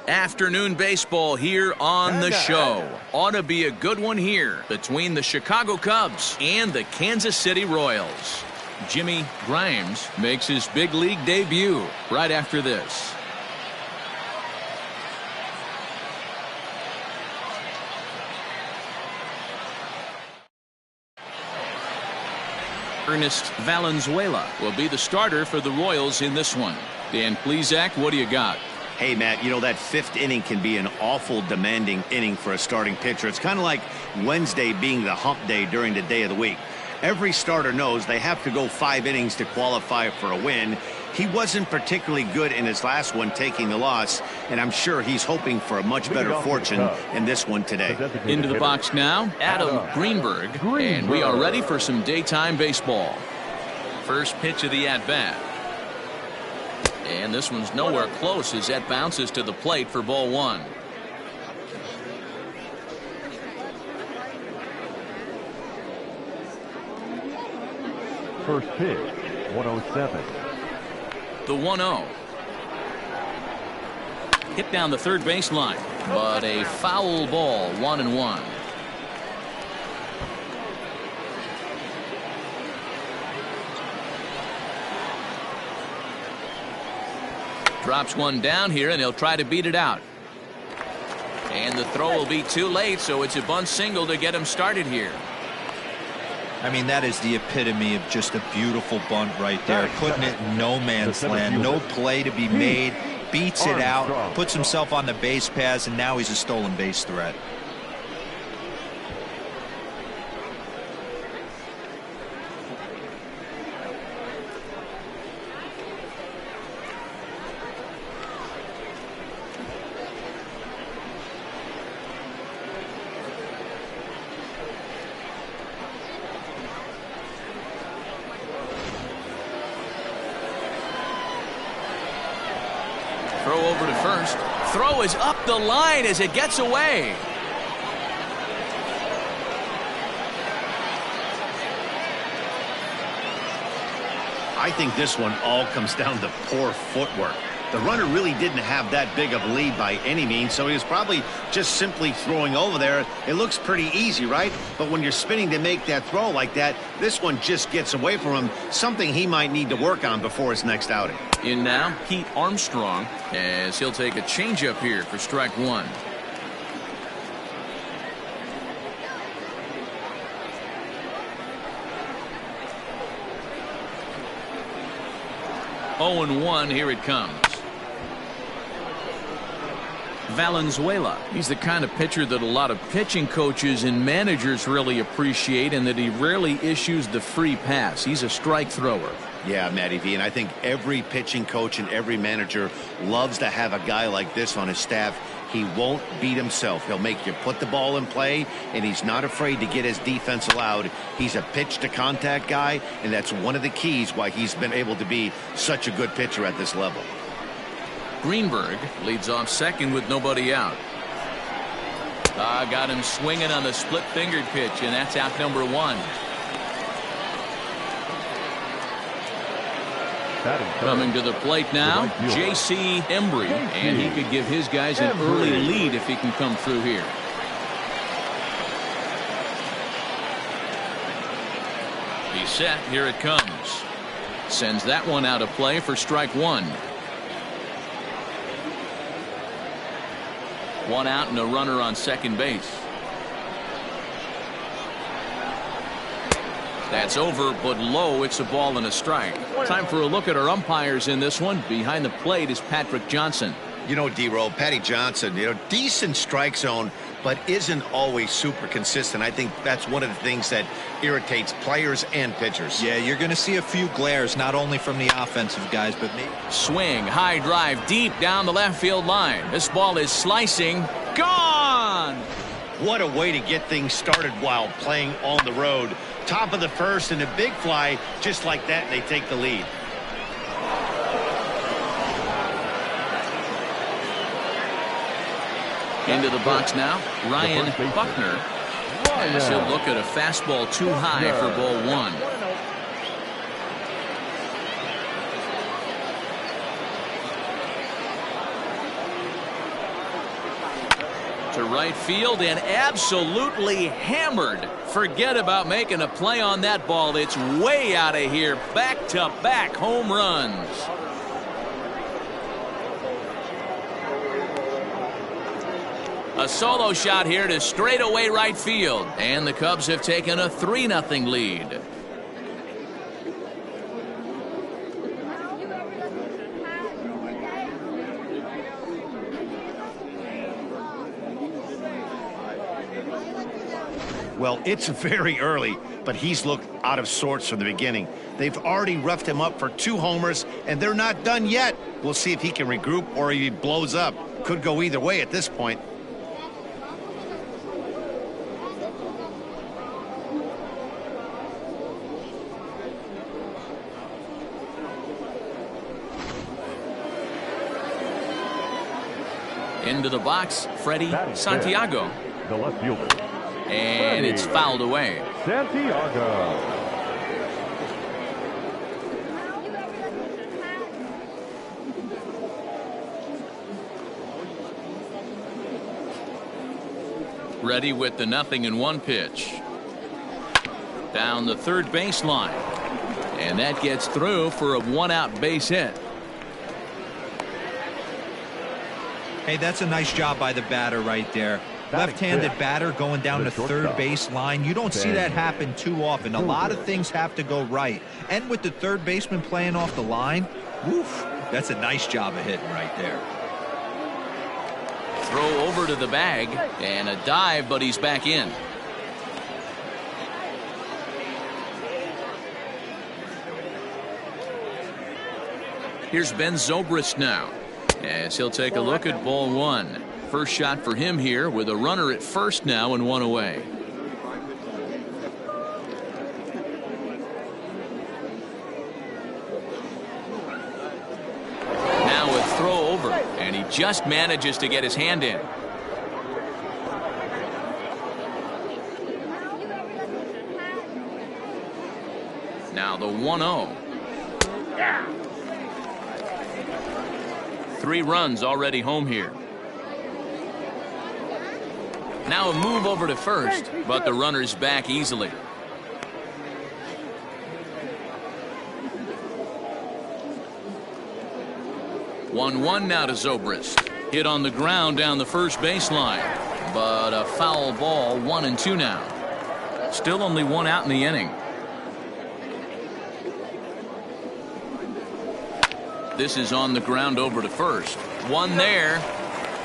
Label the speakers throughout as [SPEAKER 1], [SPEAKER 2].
[SPEAKER 1] Afternoon baseball here on the show. Ought to be a good one here between the Chicago Cubs and the Kansas City Royals. Jimmy Grimes makes his big league debut right after this. Ernest Valenzuela will be the starter for the Royals in this one. Dan Plesac, what do you got?
[SPEAKER 2] Hey, Matt, you know that fifth inning can be an awful demanding inning for a starting pitcher. It's kind of like Wednesday being the hump day during the day of the week. Every starter knows they have to go 5 innings to qualify for a win. He wasn't particularly good in his last one, taking the loss, and I'm sure he's hoping for a much better fortune in this one today.
[SPEAKER 1] Into the box now, Adam Greenberg, and we are ready for some daytime baseball. First pitch of the at-bat. And this one's nowhere close as that bounces to the plate for ball 1.
[SPEAKER 3] First pitch, 107.
[SPEAKER 1] The 1-0. Hit down the third baseline, but a foul ball, 1-1. Drops one down here, and he'll try to beat it out. And the throw will be too late, so it's a bunt single to get him started here.
[SPEAKER 4] I mean, that is the epitome of just a beautiful bunt right there. Putting it in no man's land. No play to be made. Beats it out. Puts himself on the base paths, and now he's a stolen base threat.
[SPEAKER 1] Throw over to first. Throw is up the line as it gets away.
[SPEAKER 2] I think this one all comes down to poor footwork. The runner really didn't have that big of a lead by any means, so he was probably just simply throwing over there. It looks pretty easy, right? But when you're spinning to make that throw like that, this one just gets away from him, something he might need to work on before his next outing.
[SPEAKER 1] In now, Pete Armstrong, as he'll take a changeup here for strike 1. Oh and 1, here it comes. Valenzuela. He's the kind of pitcher that a lot of pitching coaches and managers really appreciate, and that he rarely issues the free pass. He's a strike thrower.
[SPEAKER 2] Yeah, Matty V, and I think every pitching coach and every manager loves to have a guy like this on his staff. He won't beat himself. He'll make you put the ball in play, and he's not afraid to get his defense allowed. He's a pitch-to-contact guy, and that's one of the keys why he's been able to be such a good pitcher at this level.
[SPEAKER 1] Greenberg leads off second with nobody out. Got him swinging on the split-fingered pitch, and that's out number 1. Coming to the plate now, J.C. Embry, and he could give his guys an early lead if he can come through here. He's set. Here it comes. Sends that one out of play for strike 1. 1 out and a runner on second base. That's over, but low. It's a ball and a strike. Time for a look at our umpires in this one. Behind the plate is Patrick Johnson.
[SPEAKER 2] You know, D-Roll, Patty Johnson, decent strike zone, but isn't always super consistent. I think that's one of the things that irritates players and pitchers.
[SPEAKER 4] Yeah, you're going to see a few glares, not only from the offensive guys, but me.
[SPEAKER 1] Swing, high drive, deep down the left field line. This ball is slicing. Gone!
[SPEAKER 2] What a way to get things started while playing on the road. Top of the first and a big fly, just like that, and they take the lead.
[SPEAKER 1] Into the box now, Ryan Buckner. As he'll look at a fastball too high for ball 1. right field and absolutely hammered. Forget about making a play on that ball. It's way out of here. Back-to-back home runs. A solo shot here to straightaway right field. And the Cubs have taken a 3-0 lead.
[SPEAKER 2] Well, it's very early, but he's looked out of sorts from the beginning. They've already roughed him up for 2 homers, and they're not done yet. We'll see if he can regroup or if he blows up. Could go either way at this point.
[SPEAKER 1] Into the box, Freddie Santiago.
[SPEAKER 3] The left fielder.
[SPEAKER 1] And it's fouled away.
[SPEAKER 3] Santiago.
[SPEAKER 1] Ready with the 0-1 pitch. Down the third baseline. And that gets through for a 1-out base hit.
[SPEAKER 4] Hey, that's a nice job by the batter right there. Left-handed batter going down the third base line. You don't see that happen too often. A lot of things have to go right. And with the third baseman playing off the line, woof, that's a nice job of hitting right there.
[SPEAKER 1] Throw over to the bag and a dive, but he's back in. Here's Ben Zobrist now, as he'll take a look at ball 1. First shot for him here with a runner at first now and 1 away. Now a throw over, and he just manages to get his hand in. Now the 1-0. 3 runs already home here. Now a move over to first, but the runner's back easily. One now to Zobrist. Hit on the ground down the first baseline, but a foul ball. 1-2 now. Still only 1 out in the inning. This is on the ground over to first. 1 there.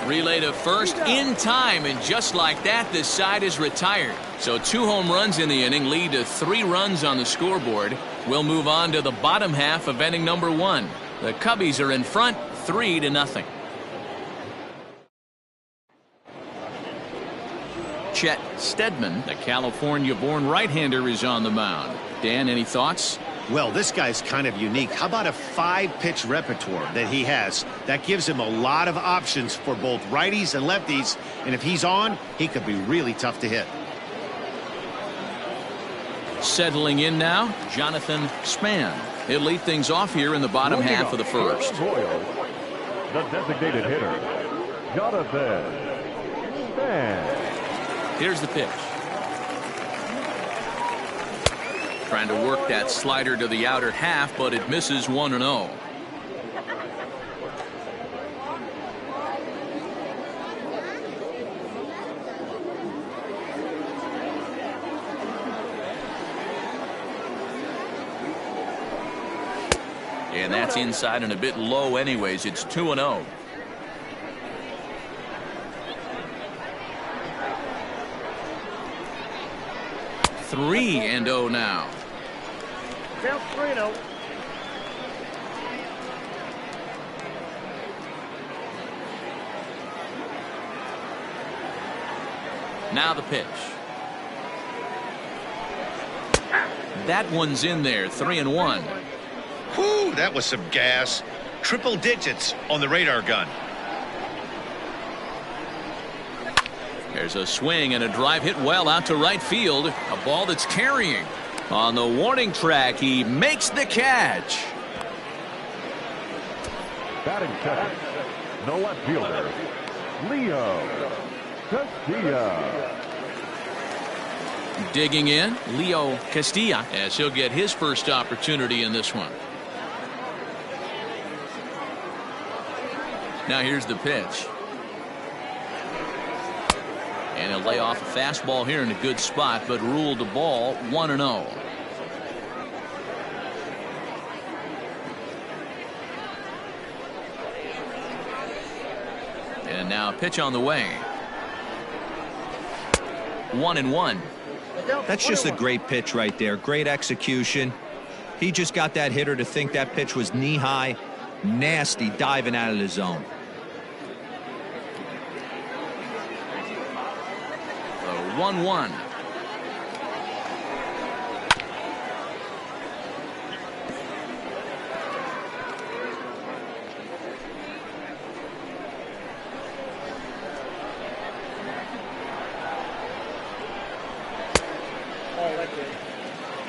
[SPEAKER 1] Relay to first in time, and just like that, this side is retired. So 2 home runs in the inning lead to 3 runs on the scoreboard. We'll move on to the bottom half of inning number 1. The Cubbies are in front 3-0. Chet Steadman, the California-born right-hander, is on the mound. Dan, any thoughts?
[SPEAKER 2] Well, this guy's kind of unique. How about a 5-pitch repertoire that he has? That gives him a lot of options for both righties and lefties. And if he's on, he could be really tough to hit.
[SPEAKER 1] Settling in now, Jonathan Span. He'll lead things off here in the bottom half of the first.
[SPEAKER 3] The designated hitter, Jonathan Span.
[SPEAKER 1] Here's the pitch. Trying to work that slider to the outer half, but it misses. 1-0. And that's inside and a bit low anyways. It's 2-0. Three and 0 now.
[SPEAKER 5] Count 3-0.
[SPEAKER 1] Now the pitch. That one's in there. 3-1.
[SPEAKER 2] Whew, that was some gas. Triple digits on the radar gun.
[SPEAKER 1] There's a swing and a drive hit well out to right field. A ball that's carrying. On the warning track, he makes the catch.
[SPEAKER 3] Batting second, the left fielder, Leo. Castilla.
[SPEAKER 1] Digging in, Leo Castilla, as he'll get his first opportunity in this one. Now here's the pitch. And he'll lay off a fastball here in a good spot, but ruled the ball 1-0. And now a pitch on the way. 1-1.
[SPEAKER 4] That's just a great pitch right there. Great execution. He just got that hitter to think that pitch was knee high. Nasty diving out of the zone.
[SPEAKER 1] 1-1.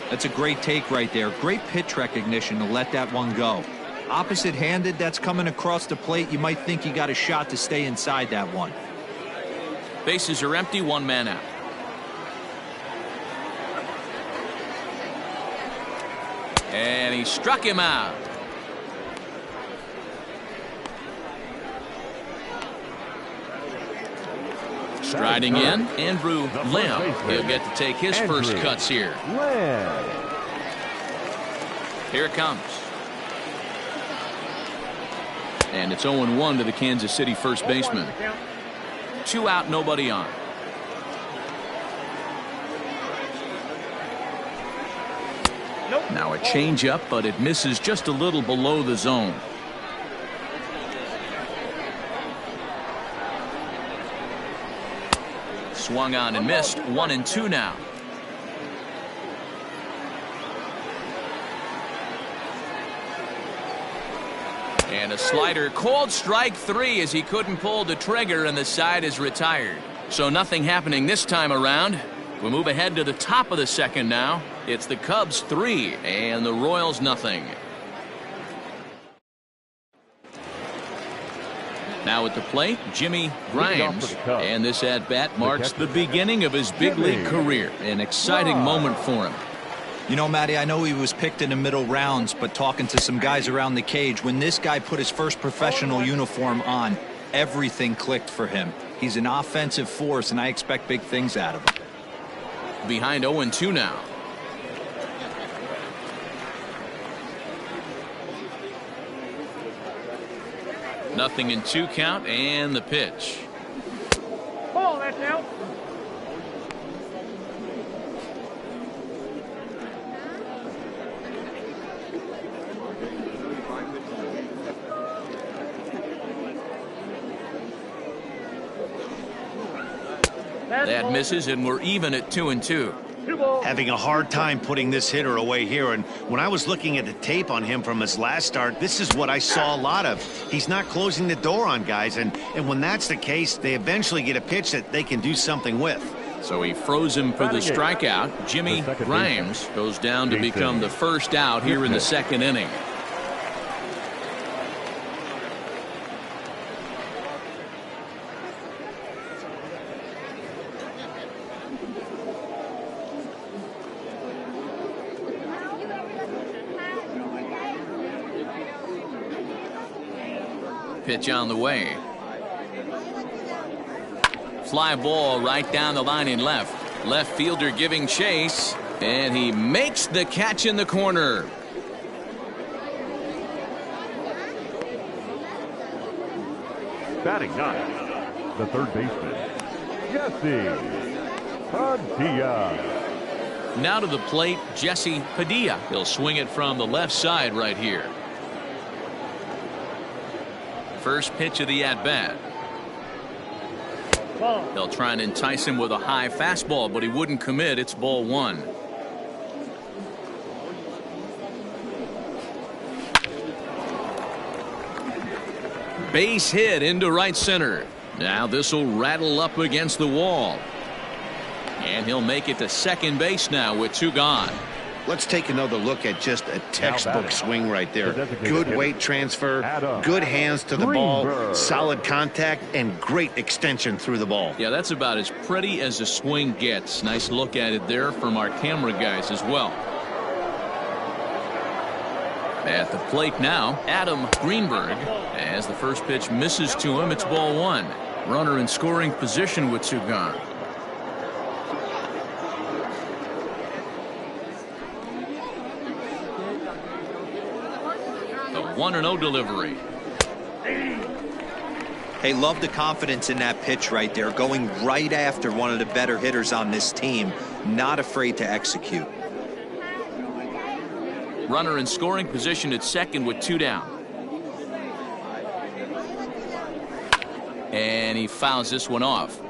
[SPEAKER 4] That's a great take right there. Great pitch recognition to let that one go. Opposite-handed, that's coming across the plate. You might think you got a shot to stay inside that one.
[SPEAKER 1] Bases are empty, one man out. And he struck him out. Striding in, Andrew Lamb. He'll get to take his first cuts here. Here it comes. And it's 0-1 to the Kansas City first baseman. 2 out, nobody on. Now a changeup, but it misses just a little below the zone. Swung on and missed. 1-2 now. And a slider, called strike 3 as he couldn't pull the trigger, and the side is retired. So nothing happening this time around. We move ahead to the top of the second now. It's the Cubs 3 and the Royals nothing. Now at the plate, Jimmy Grimes, and this at-bat marks the beginning of his big league career. An exciting moment for him.
[SPEAKER 4] You know, Matty, I know he was picked in the middle rounds, but talking to some guys around the cage, when this guy put his first professional uniform on, everything clicked for him. He's an offensive force, and I expect big things out of him.
[SPEAKER 1] Behind 0-2 now. Nothing in 2 count, and the pitch.
[SPEAKER 5] Ball, that's out.
[SPEAKER 1] That misses, and we're even at 2-2.
[SPEAKER 2] Having a hard time putting this hitter away here, and when I was looking at the tape on him from his last start, this is what I saw a lot of. He's not closing the door on guys, and when that's the case, they eventually get a pitch that they can do something with.
[SPEAKER 1] So he froze him for the strikeout. Jimmy Grimes goes down to become the first out here in the second inning. Pitch on the way. Fly ball right down the line in left. Left fielder giving chase, and he makes the catch in the corner.
[SPEAKER 3] Batting ninth, the third baseman, Jesse Padilla.
[SPEAKER 1] Now to the plate, Jesse Padilla. He'll swing it from the left side right here. First pitch of the at-bat. They'll try and entice him with a high fastball, but he wouldn't commit. It's ball 1. Base hit into right center. Now this will rattle up against the wall. And he'll make it to second base now with 2 gone.
[SPEAKER 2] Let's take another look at just a textbook swing right there. Good weight transfer, good hands to the ball, solid contact, and great extension through the ball.
[SPEAKER 1] Yeah, that's about as pretty as a swing gets. Nice look at it there from our camera guys as well. At the plate now, Adam Greenberg. As the first pitch misses to him, it's ball one. Runner in scoring position with two gone. The 1-0 delivery.
[SPEAKER 4] Hey, love the confidence in that pitch right there. Going right after one of the better hitters on this team. Not afraid to execute.
[SPEAKER 1] Runner in scoring position at second with two down. And he fouls this one off.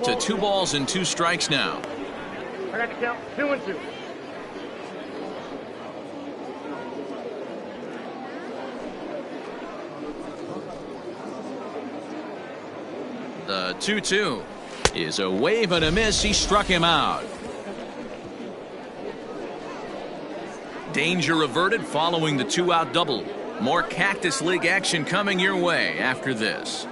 [SPEAKER 1] To 2 balls and 2 strikes now.
[SPEAKER 5] I got to count 2 and 2.
[SPEAKER 1] The 2-2 is a wave and a miss. He struck him out. Danger averted following the 2-out double. More Cactus League action coming your way after this.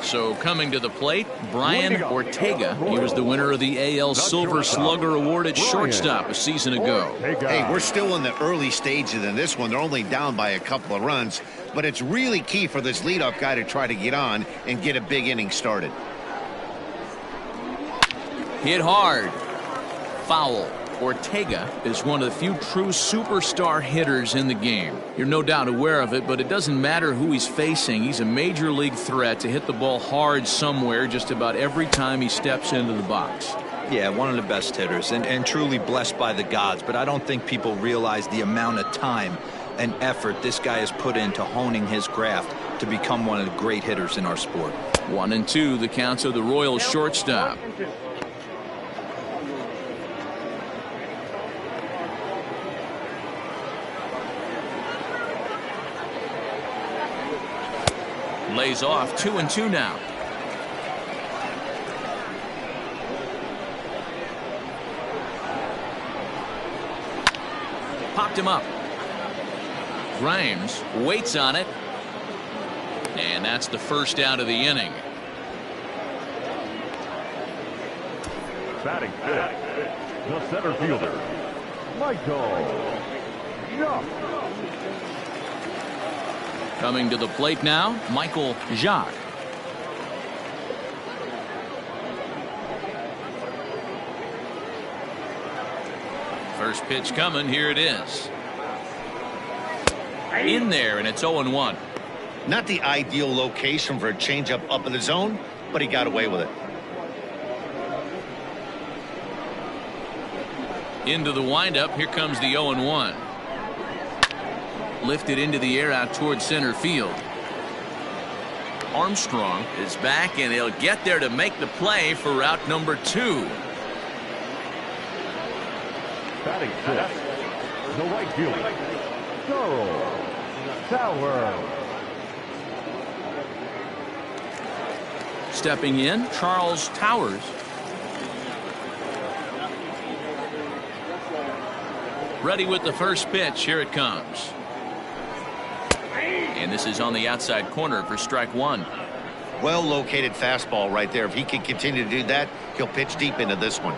[SPEAKER 1] So coming to the plate, Brian Ortega. He was the winner of the AL Silver Slugger Award at shortstop a season ago.
[SPEAKER 2] Hey, we're still in the early stages in this one. They're only down by a couple of runs, but it's really key for this leadoff guy to try to get on and get a big inning started.
[SPEAKER 1] Hit hard. Foul. Ortega is one of the few true superstar hitters in the game. You're no doubt aware of it, but it doesn't matter who he's facing. He's a major league threat to hit the ball hard somewhere just about every time he steps into the box.
[SPEAKER 4] Yeah, one of the best hitters and truly blessed by the gods, but I don't think people realize the amount of time and effort this guy has put into honing his craft to become one of the great hitters in our sport.
[SPEAKER 1] 1-2 the counts of the Royals shortstop. Lays off 2-2 now. Popped him up. Grimes waits on it. And that's the first out of the inning.
[SPEAKER 3] Batting fifth, the center fielder, Michael Jacques.
[SPEAKER 1] Coming to the plate now, Michael Jacques. First pitch coming. Here it is. In there, and it's 0-1.
[SPEAKER 2] Not the ideal location for a changeup up in the zone, but he got away with it.
[SPEAKER 1] Into the windup. Here comes the 0-1. Lifted into the air out towards center field. Armstrong is back, and he'll get there to make the play for route number 2.
[SPEAKER 3] Batting fifth, the right fielder, Charles Towers.
[SPEAKER 1] Stepping in, Charles Towers. Ready with the first pitch. Here it comes. And this is on the outside corner for strike 1.
[SPEAKER 2] Well located fastball right there. If he can continue to do that, he'll pitch deep into this one.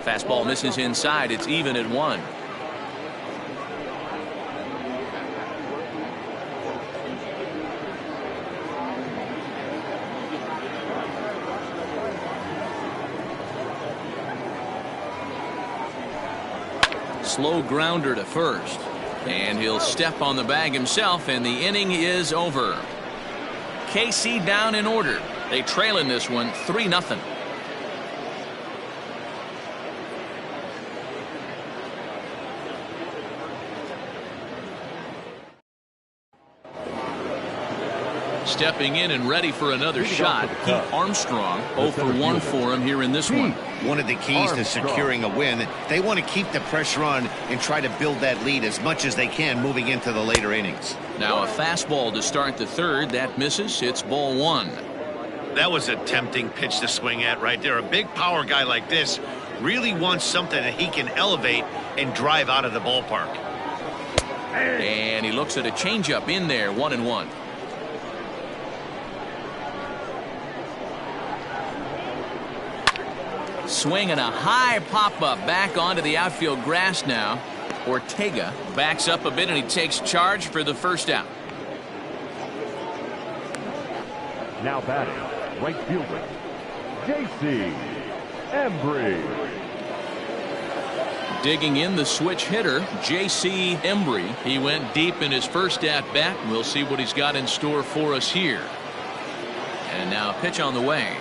[SPEAKER 1] Fastball misses inside. It's even at 1. Slow grounder to first. And he'll step on the bag himself, and the inning is over. KC down in order. They trail in this one 3-0. Stepping in and ready for another shot, Pete Armstrong. 0 for 1 for him here in this one.
[SPEAKER 2] One of the keys to securing a win, they want to keep the pressure on and try to build that lead as much as they can moving into the later innings.
[SPEAKER 1] Now a fastball to start the third. That misses. It's ball 1.
[SPEAKER 2] That was a tempting pitch to swing at right there. A big power guy like this really wants something that he can elevate and drive out of the ballpark.
[SPEAKER 1] And he looks at a changeup in there. 1-1. Swinging a high pop-up back onto the outfield grass now. Ortega backs up a bit and he takes charge for the first out.
[SPEAKER 3] Now batting, right fielder, J.C. Embry.
[SPEAKER 1] Digging in the switch hitter, J.C. Embry. He went deep in his first at-bat. We'll see what he's got in store for us here. And now a pitch on the way.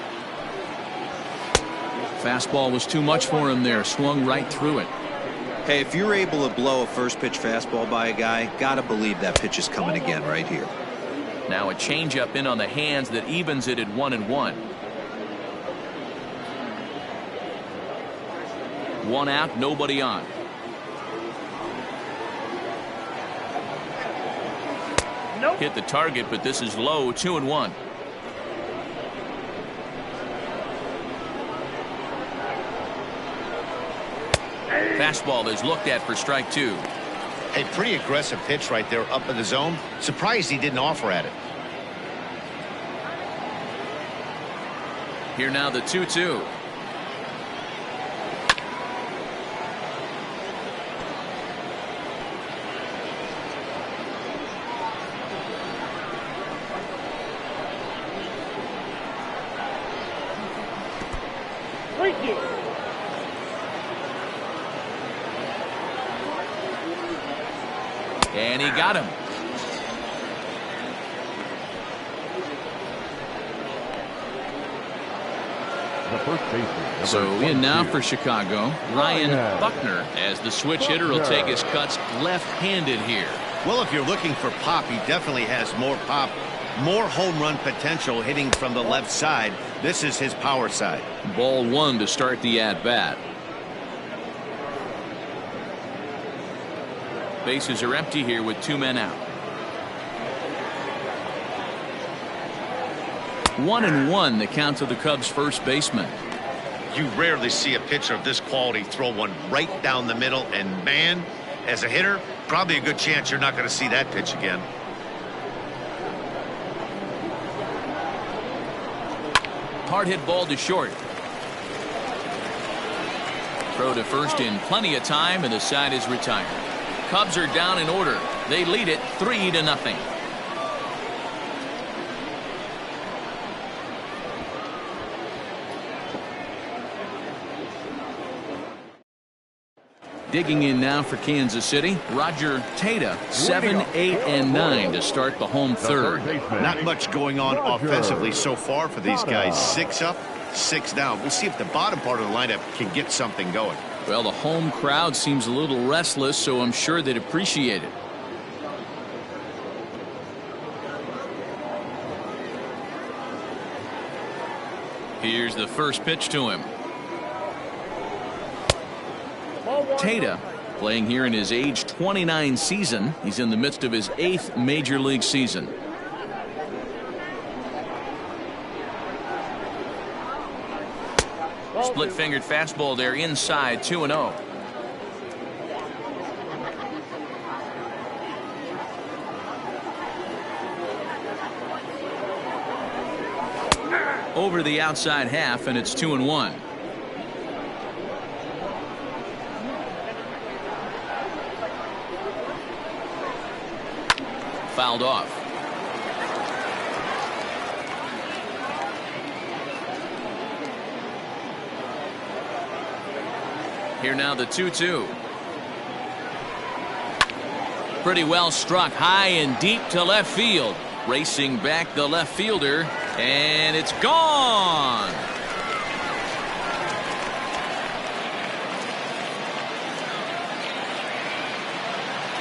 [SPEAKER 1] Fastball was too much for him there. Swung right through it.
[SPEAKER 4] Hey, if you're able to blow a first pitch fastball by a guy, gotta believe that pitch is coming again right here.
[SPEAKER 1] Now a changeup in on the hands that evens it at 1-1. 1 out, nobody on.
[SPEAKER 5] Nope.
[SPEAKER 1] Hit the target, but this is low. 2-1. Fastball is looked at for strike 2.
[SPEAKER 2] A pretty aggressive pitch right there up in the zone. Surprised he didn't offer at it.
[SPEAKER 1] Here now the 2-2. And he got him.
[SPEAKER 3] The first baseman.
[SPEAKER 1] So in now for Chicago, Ryan Buckner, as the switch hitter will take his cuts left-handed here.
[SPEAKER 2] Well, if you're looking for pop, he definitely has more pop, more home run potential hitting from the left side. This is his power side.
[SPEAKER 1] Ball 1 to start the at-bat. Bases are empty here with 2 men out. 1-1 the count to the Cubs first baseman.
[SPEAKER 2] You rarely see a pitcher of this quality throw one right down the middle, and man, as a hitter, probably a good chance you're not going to see that pitch again.
[SPEAKER 1] Hard hit ball to short. Throw to first in plenty of time, and the side is retired. Cubs are down in order. They lead it 3-0. Digging in now for Kansas City, Roger Tata, 7, 8, and 9 to start the home third.
[SPEAKER 2] Not much going on offensively so far for these guys. 6 up, 6 down. We'll see if the bottom part of the lineup can get something going.
[SPEAKER 1] Well, the home crowd seems a little restless, so I'm sure they'd appreciate it. Here's the first pitch to him. Tata playing here in his age 29 season. He's in the midst of his 8th major league season. Split-fingered fastball there inside. 2-0. Over the outside half, and it's 2-1. Fouled off. Here now the 2-2. Pretty well struck high and deep to left field. Racing back the left fielder, and it's gone.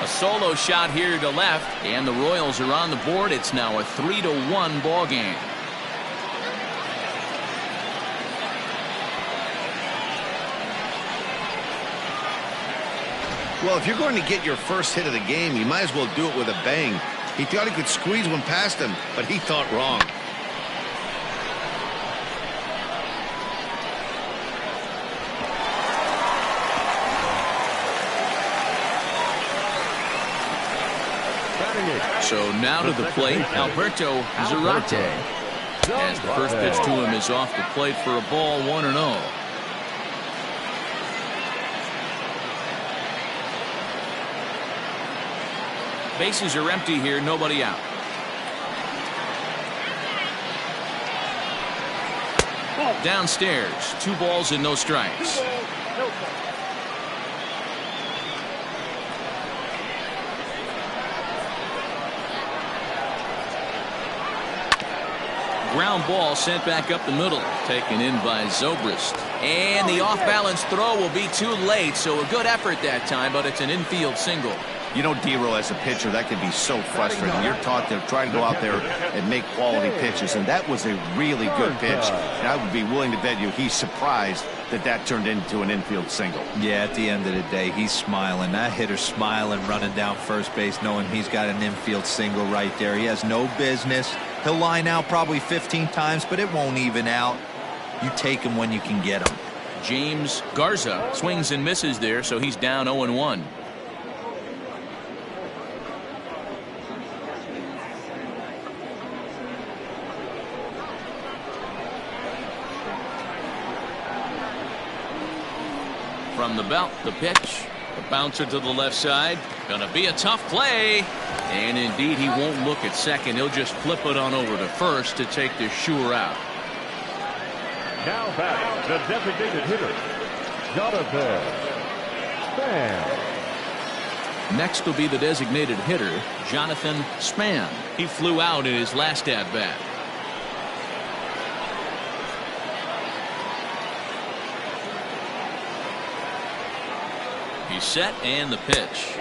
[SPEAKER 1] A solo shot here to left, and the Royals are on the board. It's now a 3-1 ball game.
[SPEAKER 2] Well, if you're going to get your first hit of the game, you might as well do it with a bang. He thought he could squeeze one past him, but he thought wrong.
[SPEAKER 1] So now to the plate, Alberto Zarate. As the first pitch to him is off the plate for a ball, 1-0. Bases are empty here, nobody out. Downstairs, 2 balls and no strikes. Ground ball sent back up the middle, taken in by Zobrist. And the off-balance throw will be too late, so a good effort that time, but it's an infield single.
[SPEAKER 2] You know, D-Row, as a pitcher, that can be so frustrating. You're taught to try to go out there and make quality pitches, and that was a really good pitch. And I would be willing to bet you he's surprised that that turned into an infield single.
[SPEAKER 4] Yeah, at the end of the day, he's smiling. That hitter's smiling, running down first base, knowing he's got an infield single right there. He has no business. He'll line out probably 15 times, but it won't even out. You take him when you can get him.
[SPEAKER 1] James Garza swings and misses there, so he's down 0-1. From the belt, the pitch. The bouncer to the left side. Gonna be a tough play. And indeed, he won't look at second. He'll just flip it on over to first to take the sure out.
[SPEAKER 3] Now back, the designated hitter, Jonathan Span.
[SPEAKER 1] Next will be the designated hitter, Jonathan Span. He flew out in his last at-bat. He's set, and the pitch.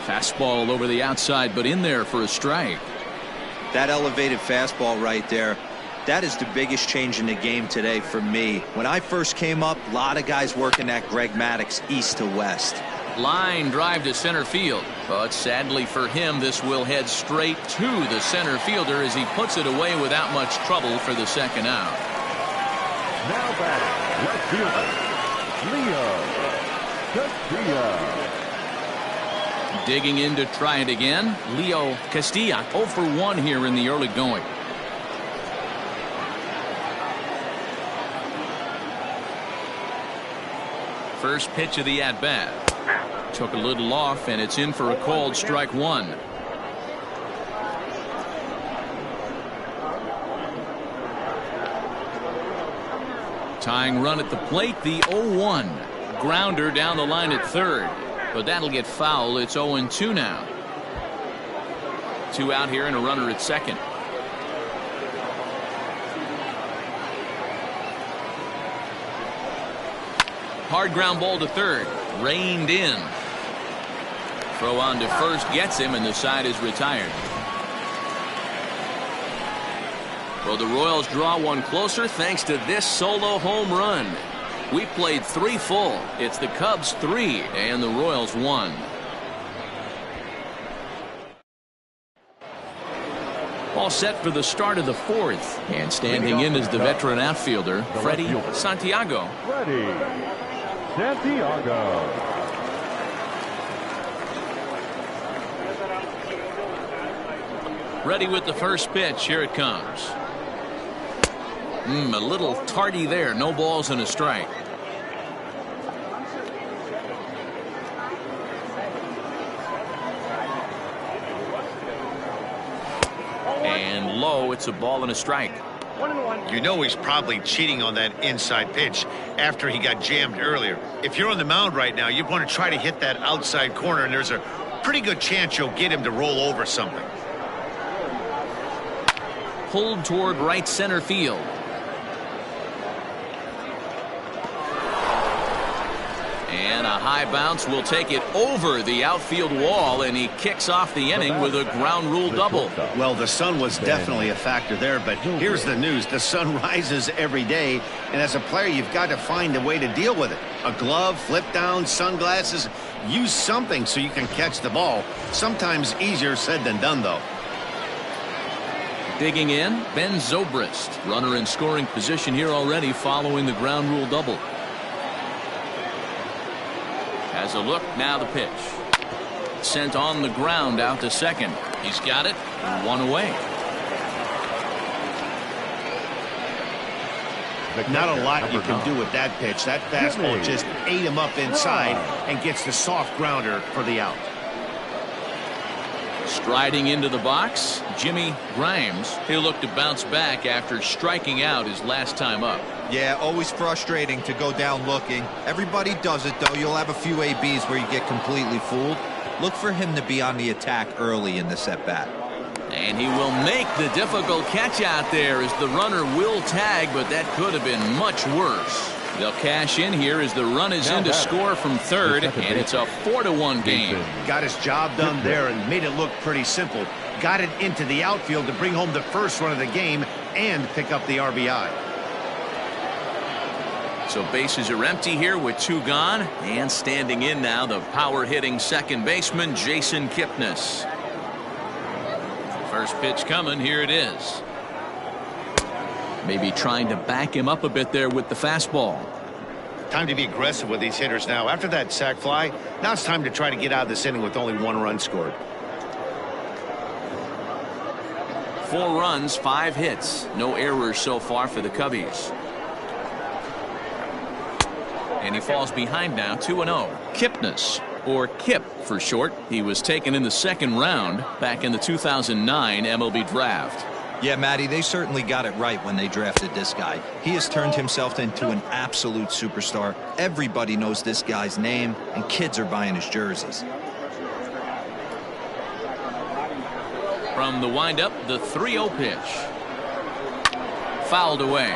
[SPEAKER 1] Fastball over the outside, but in there for a strike.
[SPEAKER 4] That elevated fastball right there, that is the biggest change in the game today for me. When I first came up, a lot of guys working that Greg Maddux east to west.
[SPEAKER 1] Line drive to center field, but sadly for him, this will head straight to the center fielder as he puts it away without much trouble for the second out.
[SPEAKER 3] Now back, left fielder, Leo Castilla.
[SPEAKER 1] Digging in to try it again, Leo Castilla, 0 for 1 here in the early going. First pitch of the at-bat. Took a little off, and it's in for a called strike 1. Tying run at the plate, the 0-1. Grounder down the line at third. But that'll get foul. It's 0-2 now. 2 out here and a runner at second. Hard ground ball to third. Reined in. Throw on to first gets him, and the side is retired. Well, the Royals draw one closer thanks to this solo home run. We played 3 full. It's the Cubs 3 and the Royals 1. All set for the start of the 4th. And standing in is the veteran outfielder, Freddie Santiago.
[SPEAKER 3] Freddie Santiago.
[SPEAKER 1] Ready with the first pitch. Here it comes. A little tardy there. No balls and a strike. And low. It's a ball and a strike.
[SPEAKER 5] 1-1.
[SPEAKER 2] You know he's probably cheating on that inside pitch after he got jammed earlier. If you're on the mound right now, you want to try to hit that outside corner, and there's a pretty good chance you'll get him to roll over something.
[SPEAKER 1] Pulled toward right center field. And And a high bounce will take it over the outfield wall, and he kicks off the inning with a ground rule double.
[SPEAKER 2] Well, the sun was definitely a factor there, but here's the news. The sun rises every day, and as a player, you've got to find a way to deal with it. A glove, flip down, sunglasses, use something so you can catch the ball. Sometimes easier said than done, though.
[SPEAKER 1] Digging in, Ben Zobrist. Runner in scoring position here already following the ground rule double. Has a look, now the pitch. Sent on the ground out to second. He's got it, one away.
[SPEAKER 2] Not a lot you can do with that pitch. That fastball just ate him up inside and gets the soft grounder for the out.
[SPEAKER 1] Striding into the box, Jimmy Grimes. He'll look to bounce back after striking out his last time up.
[SPEAKER 4] Yeah, always frustrating to go down looking. Everybody does it, though. You'll have a few ABs where you get completely fooled. Look for him to be on the attack early in this at-bat.
[SPEAKER 1] And he will make the difficult catch out there as the runner will tag, but that could have been much worse. They'll cash in here as the run is in to score from third, and it's a 4-1 game.
[SPEAKER 2] Got his job done there and made it look pretty simple. Got it into the outfield to bring home the first run of the game and pick up the RBI.
[SPEAKER 1] So bases are empty here with two gone, and standing in now the power-hitting second baseman Jason Kipnis. First pitch coming, here it is. Maybe trying to back him up a bit there with the fastball.
[SPEAKER 2] Time to be aggressive with these hitters now. After that sac fly, now it's time to try to get out of this inning with only one run scored.
[SPEAKER 1] 4 runs, 5 hits. No errors so far for the Cubbies. And he falls behind now, 2-0. Kipnis, or Kip for short. He was taken in the second round back in the 2009 MLB draft.
[SPEAKER 4] Yeah, Matty, they certainly got it right when they drafted this guy. He has turned himself into an absolute superstar. Everybody knows this guy's name, and kids are buying his jerseys.
[SPEAKER 1] From the windup, the 3-0 pitch. Fouled away.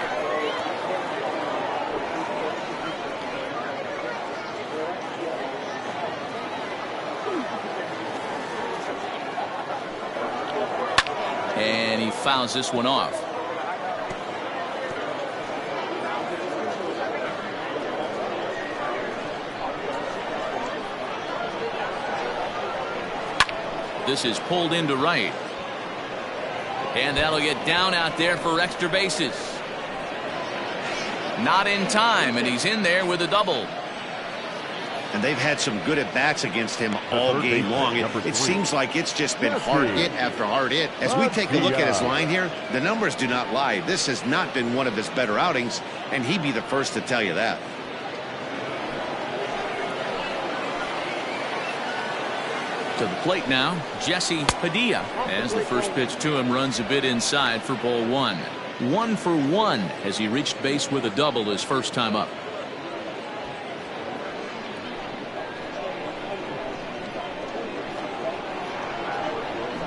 [SPEAKER 1] And he fouls this one off. This is pulled into right. And that'll get down out there for extra bases. Not in time, and he's in there with a double.
[SPEAKER 2] And they've had some good at-bats against him all game long. It seems like it's just been hard hit after hard hit. As we take a look at his line here, the numbers do not lie. This has not been one of his better outings, and he'd be the first to tell you that.
[SPEAKER 1] To the plate now, Jesse Padilla, as the first pitch to him runs a bit inside for ball 1. 1 for 1 as he reached base with a double his first time up.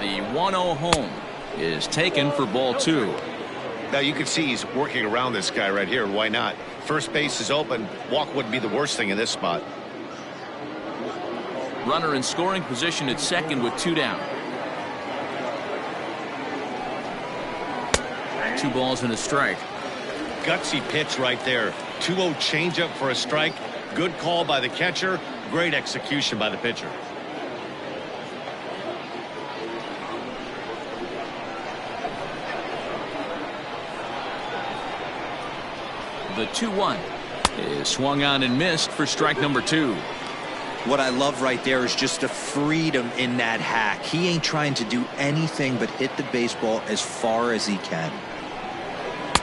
[SPEAKER 1] The 1-0 home is taken for ball 2.
[SPEAKER 2] Now you can see he's working around this guy right here. Why not? First base is open. Walk wouldn't be the worst thing in this spot.
[SPEAKER 1] Runner in scoring position at second with 2 down. 2 balls and a strike.
[SPEAKER 2] Gutsy pitch right there. 2-0 changeup for a strike. Good call by the catcher. Great execution by the pitcher.
[SPEAKER 1] The 2-1 is swung on and missed for strike number 2.
[SPEAKER 6] What I love right there is just the freedom in that hack. He ain't trying to do anything but hit the baseball as far as he can.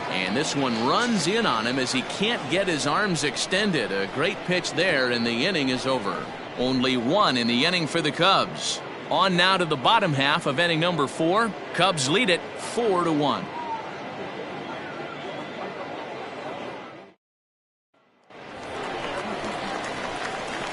[SPEAKER 1] And this one runs in on him as he can't get his arms extended. A great pitch there, and the inning is over. Only 1 in the inning for the Cubs. On now to the bottom half of inning number 4. Cubs lead it 4-1.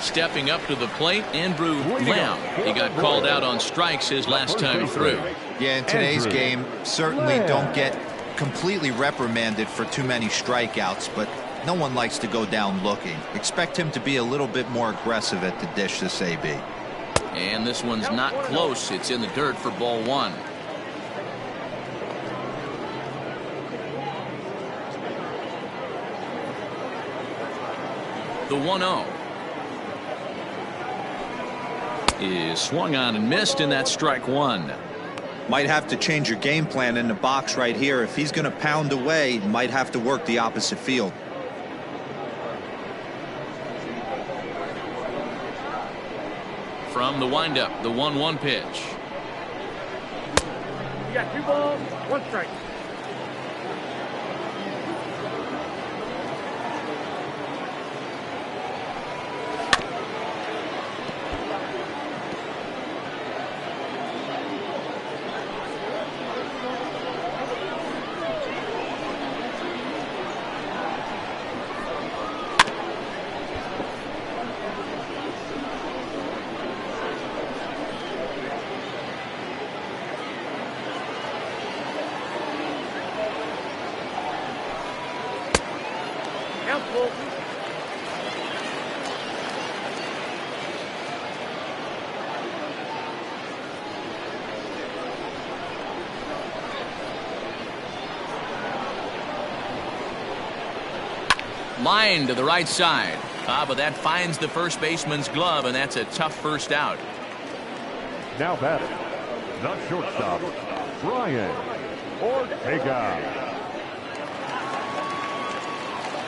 [SPEAKER 1] Stepping up to the plate, Andrew Lamb. He got called out on strikes his last time through.
[SPEAKER 4] Yeah, in today's game, certainly don't get completely reprimanded for too many strikeouts, but No one likes to go down looking. Expect him to be a little bit more aggressive at the dish this AB.
[SPEAKER 1] And this one's not close. It's in the dirt for ball one. The 1-0 is swung on and missed, and that's strike one.
[SPEAKER 4] Might have to change your game plan in the box right here. If he's going to pound away, might have to work the opposite field.
[SPEAKER 1] From the windup, the 1-1 pitch.
[SPEAKER 5] You got 2 balls, 1 strike.
[SPEAKER 1] Line to the right side. But that finds the first baseman's glove, and that's a tough first out.
[SPEAKER 3] Now batting, the shortstop, Brian Ortega.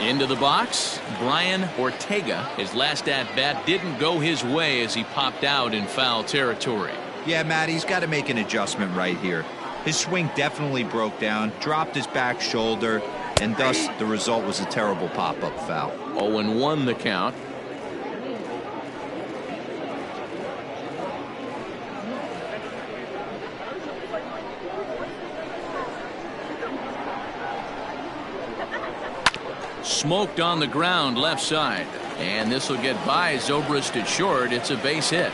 [SPEAKER 1] Into the box, Brian Ortega. His last at-bat didn't go his way as he popped out in foul territory.
[SPEAKER 4] Yeah, Matt, he's got to make an adjustment right here. His swing definitely broke down, dropped his back shoulder, and thus the result was a terrible pop-up foul.
[SPEAKER 1] 0-1 the count. Smoked on the ground left side, and this will get by Zobrist at short. It's a base hit.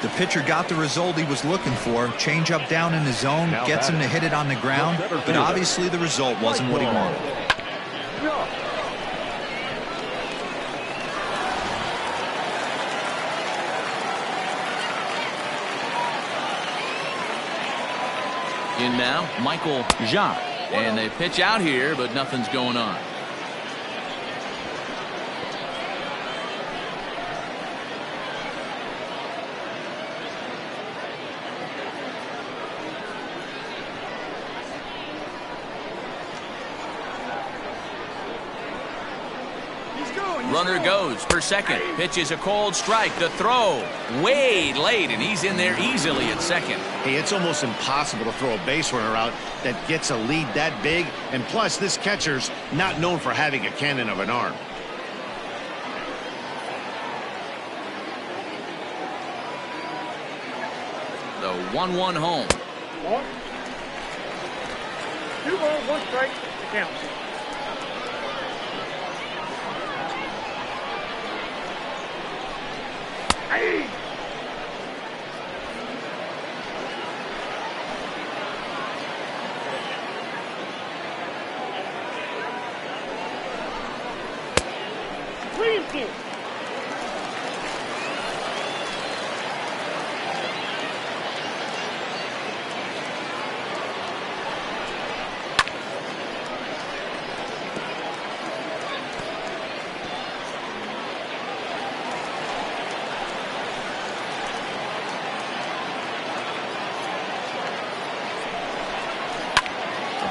[SPEAKER 4] The pitcher got the result he was looking for. Change up down in the zone, gets him to hit it on the ground, but obviously the result wasn't what he wanted.
[SPEAKER 1] In now, Michael Jacques, and they pitch out here, but nothing's going on. Runner goes for second. Pitch is a cold strike. The throw way late, and he's in there easily at second.
[SPEAKER 2] Hey, it's almost impossible to throw a base runner out that gets a lead that big. And plus, this catcher's not known for having a cannon of an arm.
[SPEAKER 1] The 1-1 home.
[SPEAKER 5] 2 balls, 1 strike. The count. Hey! Please.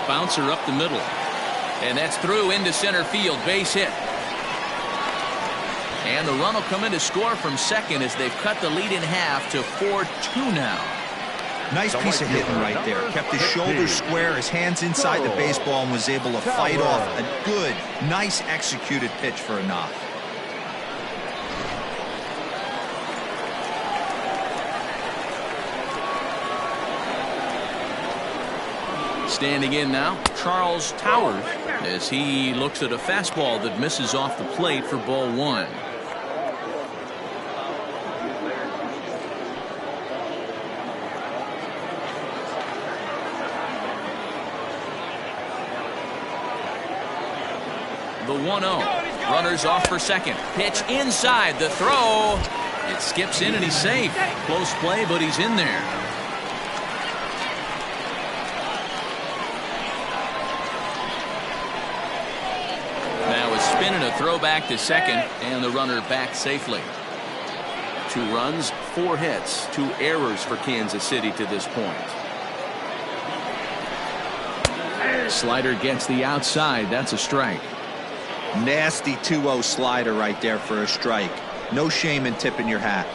[SPEAKER 1] Bouncer up the middle, and that's through into center field. Base hit, and the run will come in to score from second as they've cut the lead in half to 4-2 now.
[SPEAKER 4] Nice piece of hitting right there. Kept his shoulders square, his hands inside the baseball, and was able to fight off a good, nice executed pitch for a knock.
[SPEAKER 1] Standing in now, Charles Towers, as he looks at a fastball that misses off the plate for ball one. The 1-0. Runners off for second. Pitch inside. The throw. It skips in and he's safe. Close play, but he's in there. Now a spin and a throw back to second, and the runner back safely.
[SPEAKER 7] 2 runs, 4 hits, 2 errors for Kansas City to this point.
[SPEAKER 1] Slider gets the outside. That's a strike.
[SPEAKER 6] Nasty 2-0 slider right there for a strike. No shame in tipping your hat.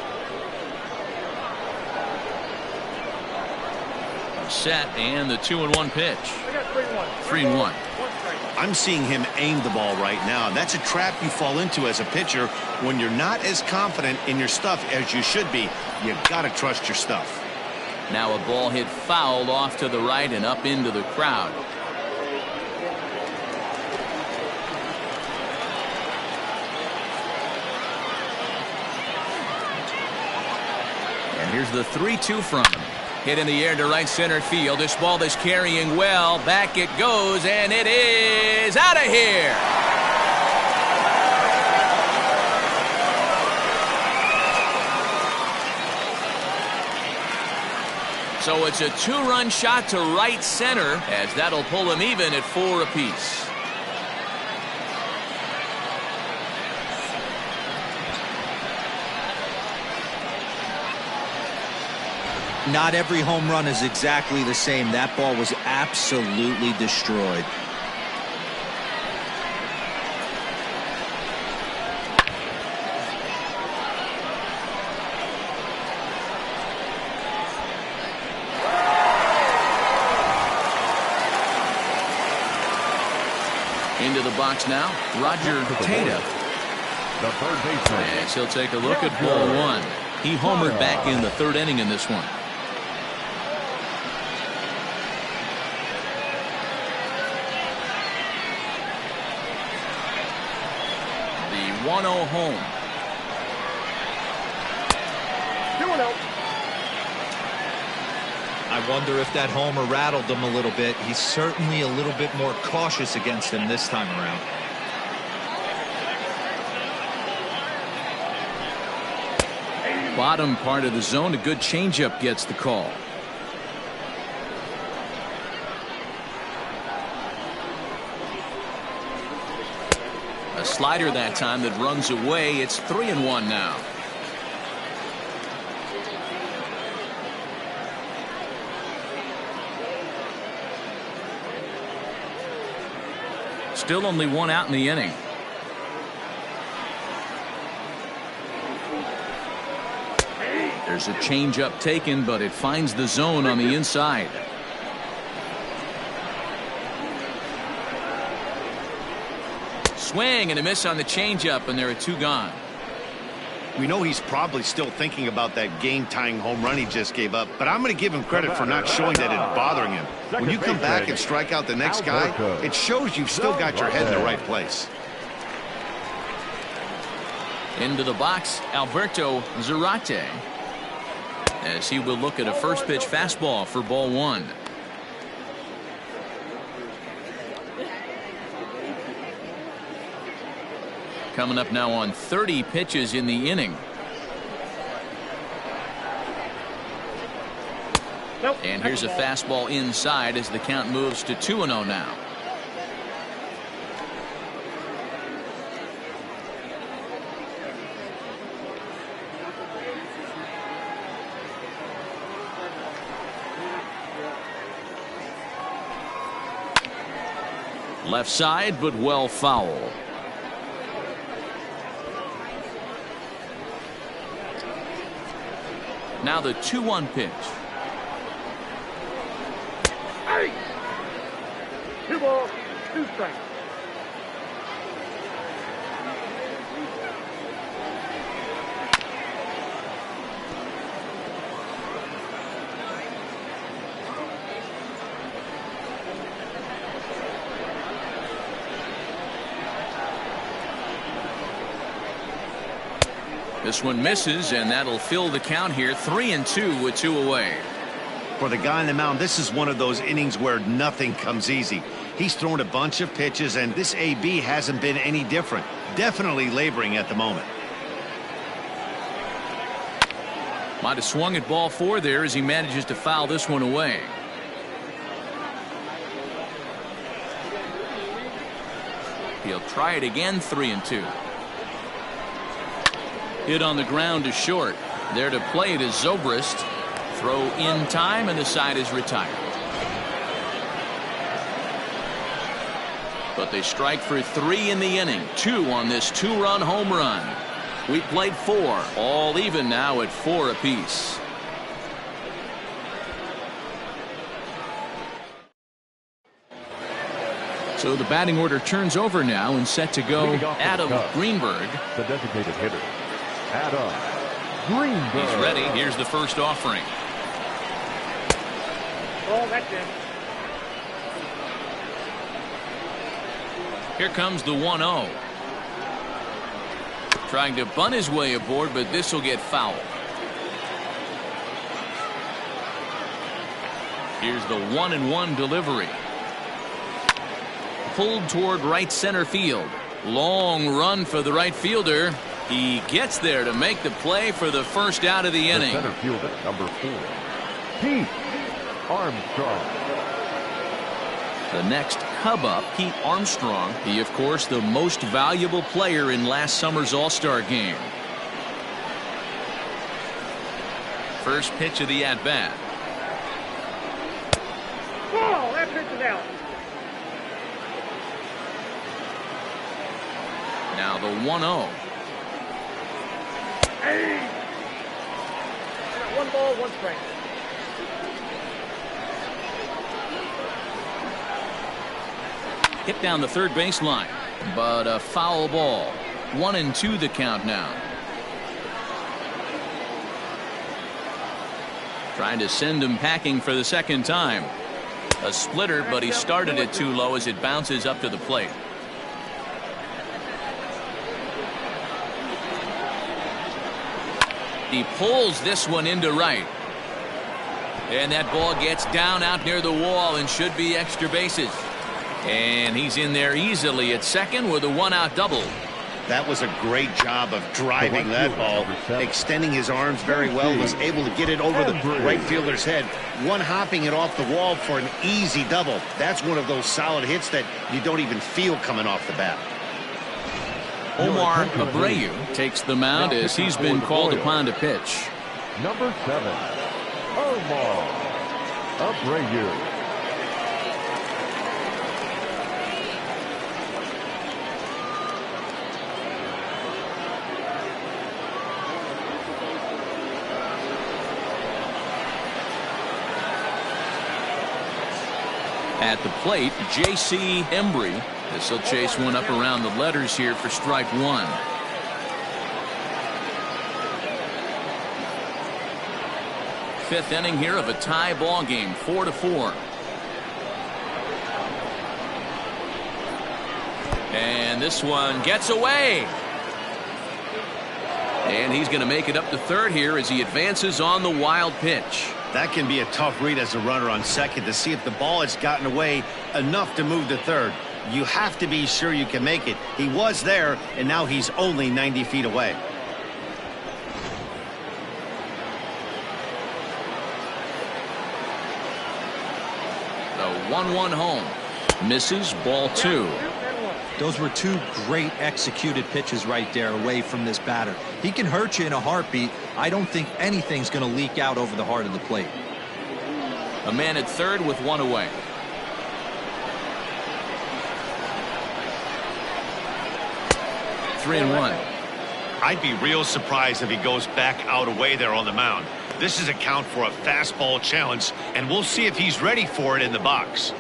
[SPEAKER 1] Set, and the 2-1 pitch.
[SPEAKER 5] I got 3-1.
[SPEAKER 1] 3-1.
[SPEAKER 2] I'm seeing him aim the ball right now. That's a trap you fall into as a pitcher when you're not as confident in your stuff as you should be. You gotta trust your stuff.
[SPEAKER 1] Now a ball hit fouled off to the right and up into the crowd. And here's the 3-2 from him. Hit in the air to right center field. This ball is carrying well. Back it goes, and it is out of here. So it's a 2-run shot to right center, as that'll pull him even at 4 apiece.
[SPEAKER 6] Not every home run is exactly the same. That ball was absolutely destroyed.
[SPEAKER 1] Into the box now, Roger Tata.
[SPEAKER 3] The third baseman.
[SPEAKER 1] As he'll take a look at ball 1. He homered back in the 3rd inning in this one. The 1-0 home.
[SPEAKER 5] 2-0.
[SPEAKER 4] I wonder if that homer rattled him a little bit. He's certainly a little bit more cautious against him this time around.
[SPEAKER 1] Bottom part of the zone, a good changeup gets the call. A slider that time that runs away. It's 3-1 now. Still only 1 out in the inning. There's a changeup taken, but it finds the zone on the inside. Swing and a miss on the changeup, and there are 2 gone.
[SPEAKER 2] We know he's probably still thinking about that game-tying home run he just gave up, but I'm going to give him credit for not showing that it's bothering him. When you come back and strike out the next guy, it shows you've still got your head in the right place.
[SPEAKER 1] Into the box, Alberto Zarate, as he will look at a first pitch fastball for ball 1. Coming up now on 30 pitches in the inning. And here's a fastball inside as the count moves to 2-0 now. Left side, but well foul. Now the 2-1 pitch.
[SPEAKER 5] Hey! 2 balls, 2 strikes.
[SPEAKER 1] This one misses, and that'll fill the count here. 3-2 with 2 away.
[SPEAKER 2] For the guy on the mound, this is one of those innings where nothing comes easy. He's thrown a bunch of pitches, and this AB hasn't been any different. Definitely laboring at the moment.
[SPEAKER 1] Might have swung at ball 4 there as he manages to foul this one away. He'll try it again. 3-2. Hit on the ground to short. There to play it is Zobrist. Throw in time, and the side is retired. But they strike for 3 in the inning. 2 on this 2-run home run. We played 4. All even now at 4 apiece. So the batting order turns over now and set to go. Adam Greenberg.
[SPEAKER 3] The designated hitter, Adam Greenberg.
[SPEAKER 1] He's ready. Here's the first offering.
[SPEAKER 5] Oh, that's in.
[SPEAKER 1] Here comes the 1-0. Trying to bunt his way aboard, but this will get fouled. Here's the 1-1 delivery. Pulled toward right center field. Long run for the right fielder. He gets there to make the play for the first out of the inning.
[SPEAKER 3] Center fielder, number 4, Pete Armstrong.
[SPEAKER 1] The next Cub up, Pete Armstrong. He, of course, the most valuable player in last summer's All-Star game. First pitch of the at-bat.
[SPEAKER 5] Whoa, that pitch is out.
[SPEAKER 1] Now the 1-0.
[SPEAKER 5] Hey! 1 ball, 1 strike.
[SPEAKER 1] Hit down the third baseline, but a foul ball. 1-2 the count now. Trying to send him packing for the second time. A splitter, but he started it too low as it bounces up to the plate. He pulls this one into right. And that ball gets down out near the wall and should be extra bases. And he's in there easily at second with a 1-out double.
[SPEAKER 2] That was a great job of driving that ball, extending his arms very well, was able to get it over the right fielder's head, one-hopping it off the wall for an easy double. That's one of those solid hits that you don't even feel coming off the bat.
[SPEAKER 1] Omar Abreu takes the mound as he's been called upon to pitch.
[SPEAKER 3] Number 7, Omar Abreu.
[SPEAKER 1] At the plate, J.C. Embry. This will chase one up around the letters here for strike 1. Fifth inning here of a tie ball game, 4-4. And this one gets away. And he's going to make it up to third here as he advances on the wild pitch.
[SPEAKER 2] That can be a tough read as a runner on second to see if the ball has gotten away enough to move to third. You have to be sure you can make it. He was there, and now he's only 90 feet away.
[SPEAKER 1] The 1-1 home. Misses, ball 2.
[SPEAKER 4] Those were 2 great executed pitches right there away from this batter. He can hurt you in a heartbeat. I don't think anything's going to leak out over the heart of the plate.
[SPEAKER 1] A man at third with 1 away. Three and 1.
[SPEAKER 2] I'd be real surprised if he goes back out away there on the mound. This is a count for a fastball challenge, and we'll see if he's ready for it in the box.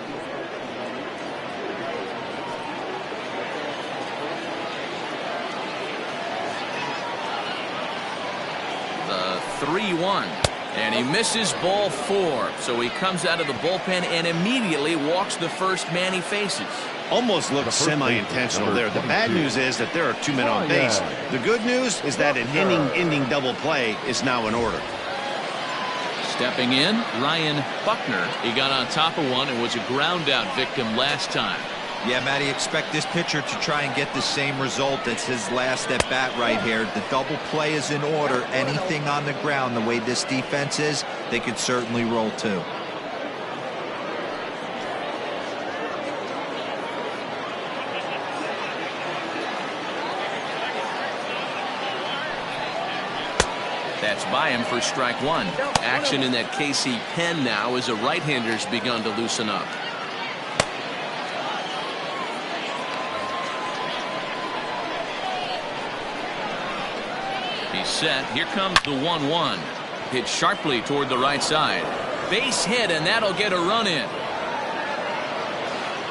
[SPEAKER 1] The 3-1. And he misses ball 4. So he comes out of the bullpen and immediately walks the first man he faces.
[SPEAKER 2] Almost looked semi-intentional there. The bad news is that there are 2 men on base. The good news is that an inning-ending double play is now in order.
[SPEAKER 1] Stepping in, Ryan Buckner. He got on top of one and was a ground out victim last time.
[SPEAKER 4] Yeah, Matty, expect this pitcher to try and get the same result as his last at bat right here. The double play is in order. Anything on the ground, the way this defense is, they could certainly roll too.
[SPEAKER 1] That's by him for strike one. Action in that KC pen now as a right-hander's begun to loosen up. He's set. Here comes the 1-1. Hit sharply toward the right side. Base hit, and that'll get a run in.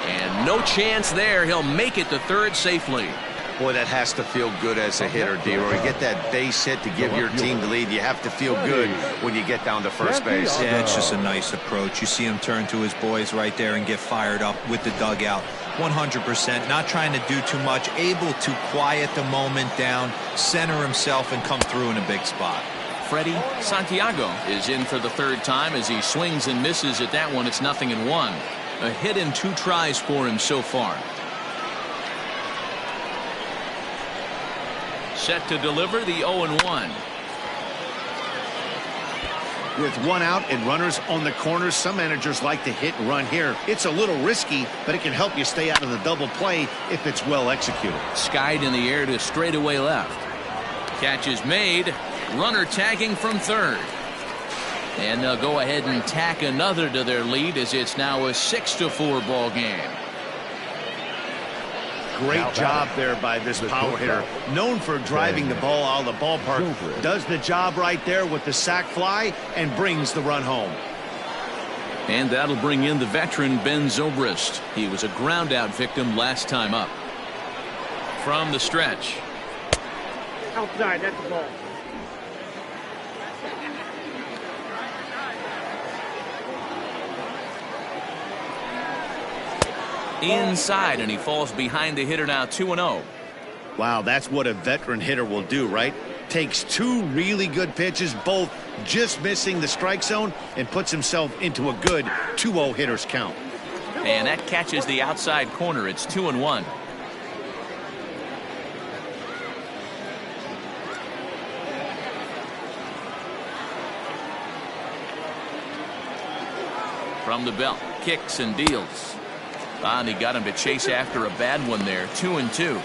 [SPEAKER 1] And no chance there. He'll make it to third safely.
[SPEAKER 2] Boy, that has to feel good as a hitter, D-Roy. Get that base hit to give your team the lead. You have to feel good when you get down to first base.
[SPEAKER 4] Yeah, it's just a nice approach. You see him turn to his boys right there and get fired up with the dugout. 100%, not trying to do too much, able to quiet the moment down, center himself, and come through in a big spot.
[SPEAKER 1] Freddie Santiago is in for the third time as he swings and misses at that one. It's 0-1. A hit and 2 tries for him so far. Set to deliver the 0-1.
[SPEAKER 2] With one out and runners on the corners, some managers like to hit and run here. It's a little risky, but it can help you stay out of the double play if it's well executed.
[SPEAKER 1] Skied in the air to straightaway left. Catch is made. Runner tagging from third. And they'll go ahead and tack another to their lead as it's now a 6-4 ball game.
[SPEAKER 2] Great job there by this power hitter. Known for driving the ball out of the ballpark. Does the job right there with the sac fly and brings the run home.
[SPEAKER 1] And that'll bring in the veteran Ben Zobrist. He was a ground out victim last time up. From the stretch.
[SPEAKER 5] Outside, that's the ball.
[SPEAKER 1] Inside, and he falls behind the hitter now. 2-0.
[SPEAKER 2] Wow, that's what a veteran hitter will do, right? Takes 2 really good pitches, both just missing the strike zone, and puts himself into a good 2-0 hitter's count.
[SPEAKER 1] And that catches the outside corner. It's 2-1. From the belt, kicks and deals. And he got him to chase after a bad one there. 2-2.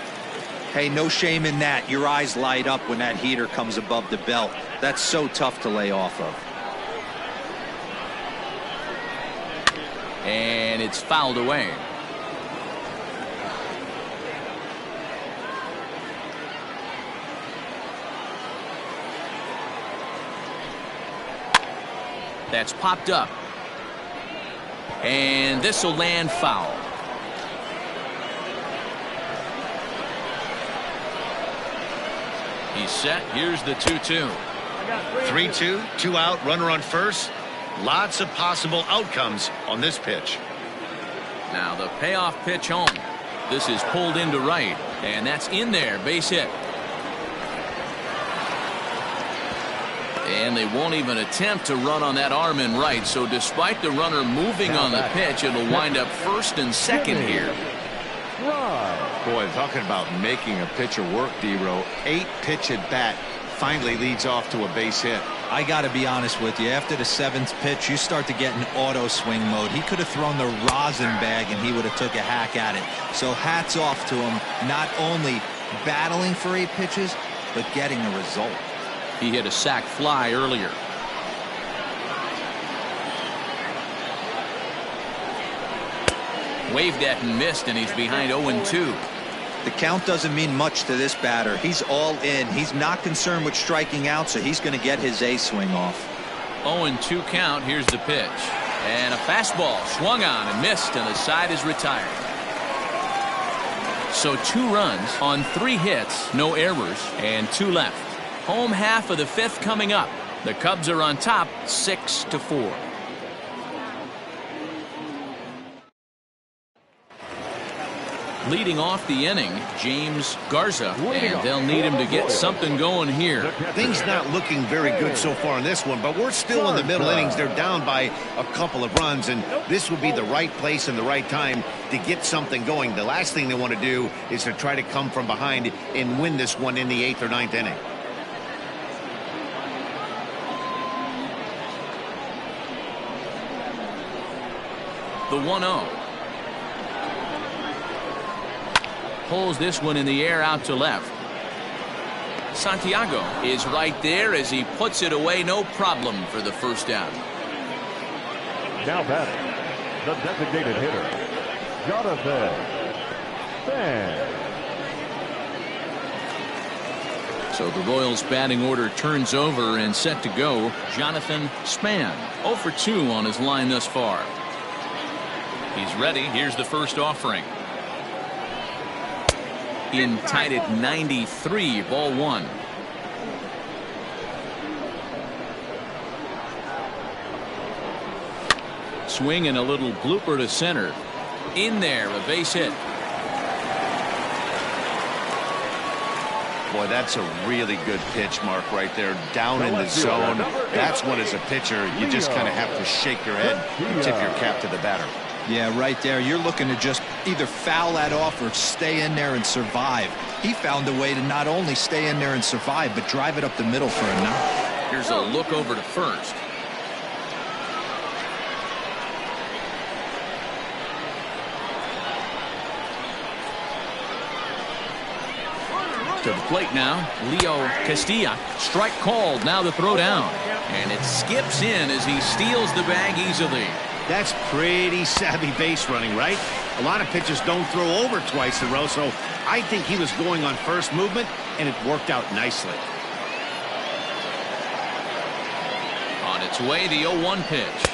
[SPEAKER 6] Hey, no shame in that. Your eyes light up when that heater comes above the belt. That's so tough to lay off of.
[SPEAKER 1] And it's fouled away. That's popped up. And this will land foul. He's set. Here's the 2-2.
[SPEAKER 2] 3-2, 2 out, runner on first. Lots of possible outcomes on this pitch.
[SPEAKER 1] Now the payoff pitch home. This is pulled into right, and that's in there. Base hit. And they won't even attempt to run on that arm in right. So despite the runner moving on the pitch, it'll wind up first and second here.
[SPEAKER 2] Boy, talking about making a pitcher work, D-Row. 8 pitch at bat finally leads off to a base hit.
[SPEAKER 4] I got to be honest with you. After the 7th pitch, you start to get in auto swing mode. He could have thrown the rosin bag and he would have took a hack at it. So hats off to him, not only battling for 8 pitches, but getting a result.
[SPEAKER 1] He hit a sac fly earlier. Waved at and missed, and he's behind 0-2.
[SPEAKER 6] The count doesn't mean much to this batter. He's all in. He's not concerned with striking out, so he's going to get his A swing off.
[SPEAKER 1] 0-2 count. Here's the pitch. And a fastball swung on and missed, and the side is retired. So 2 runs on 3 hits, no errors, and 2 left. Home half of the 5th coming up. The Cubs are on top 6-4. Leading off the inning, James Garza, and they'll need him to get something going here.
[SPEAKER 2] Things not looking very good so far in this one, but we're still in the middle innings. They're down by a couple of runs, and this would be the right place and the right time to get something going. The last thing they want to do is to try to come from behind and win this one in the 8th or 9th inning.
[SPEAKER 1] The 1-0. Pulls this one in the air out to left. Santiago is right there as he puts it away, no problem for the first out.
[SPEAKER 3] Now batting, the designated hitter, Jonathan Span.
[SPEAKER 1] So the Royals batting order turns over and set to go. Jonathan Span, 0 for 2 on his line thus far. He's ready. Here's the first offering. In tied at 93, ball 1. Swing and a little blooper to center. In there, a base hit.
[SPEAKER 2] Boy, that's a really good pitch, Mark, right there. Down in the zone. That's when, as a pitcher, you just kind of have to shake your head and tip your cap to the batter.
[SPEAKER 4] Yeah, right there. You're looking to just either foul that off or stay in there and survive. He found a way to not only stay in there and survive, but drive it up the middle for a knock.
[SPEAKER 1] Here's a look over to first. To the plate now, Leo Castilla. Strike called. Now the throw down. And it skips in as he steals the bag easily.
[SPEAKER 2] That's pretty savvy base running, right? A lot of pitchers don't throw over twice in a row, so I think he was going on first movement, and it worked out nicely.
[SPEAKER 1] On its way, the 0-1 pitch.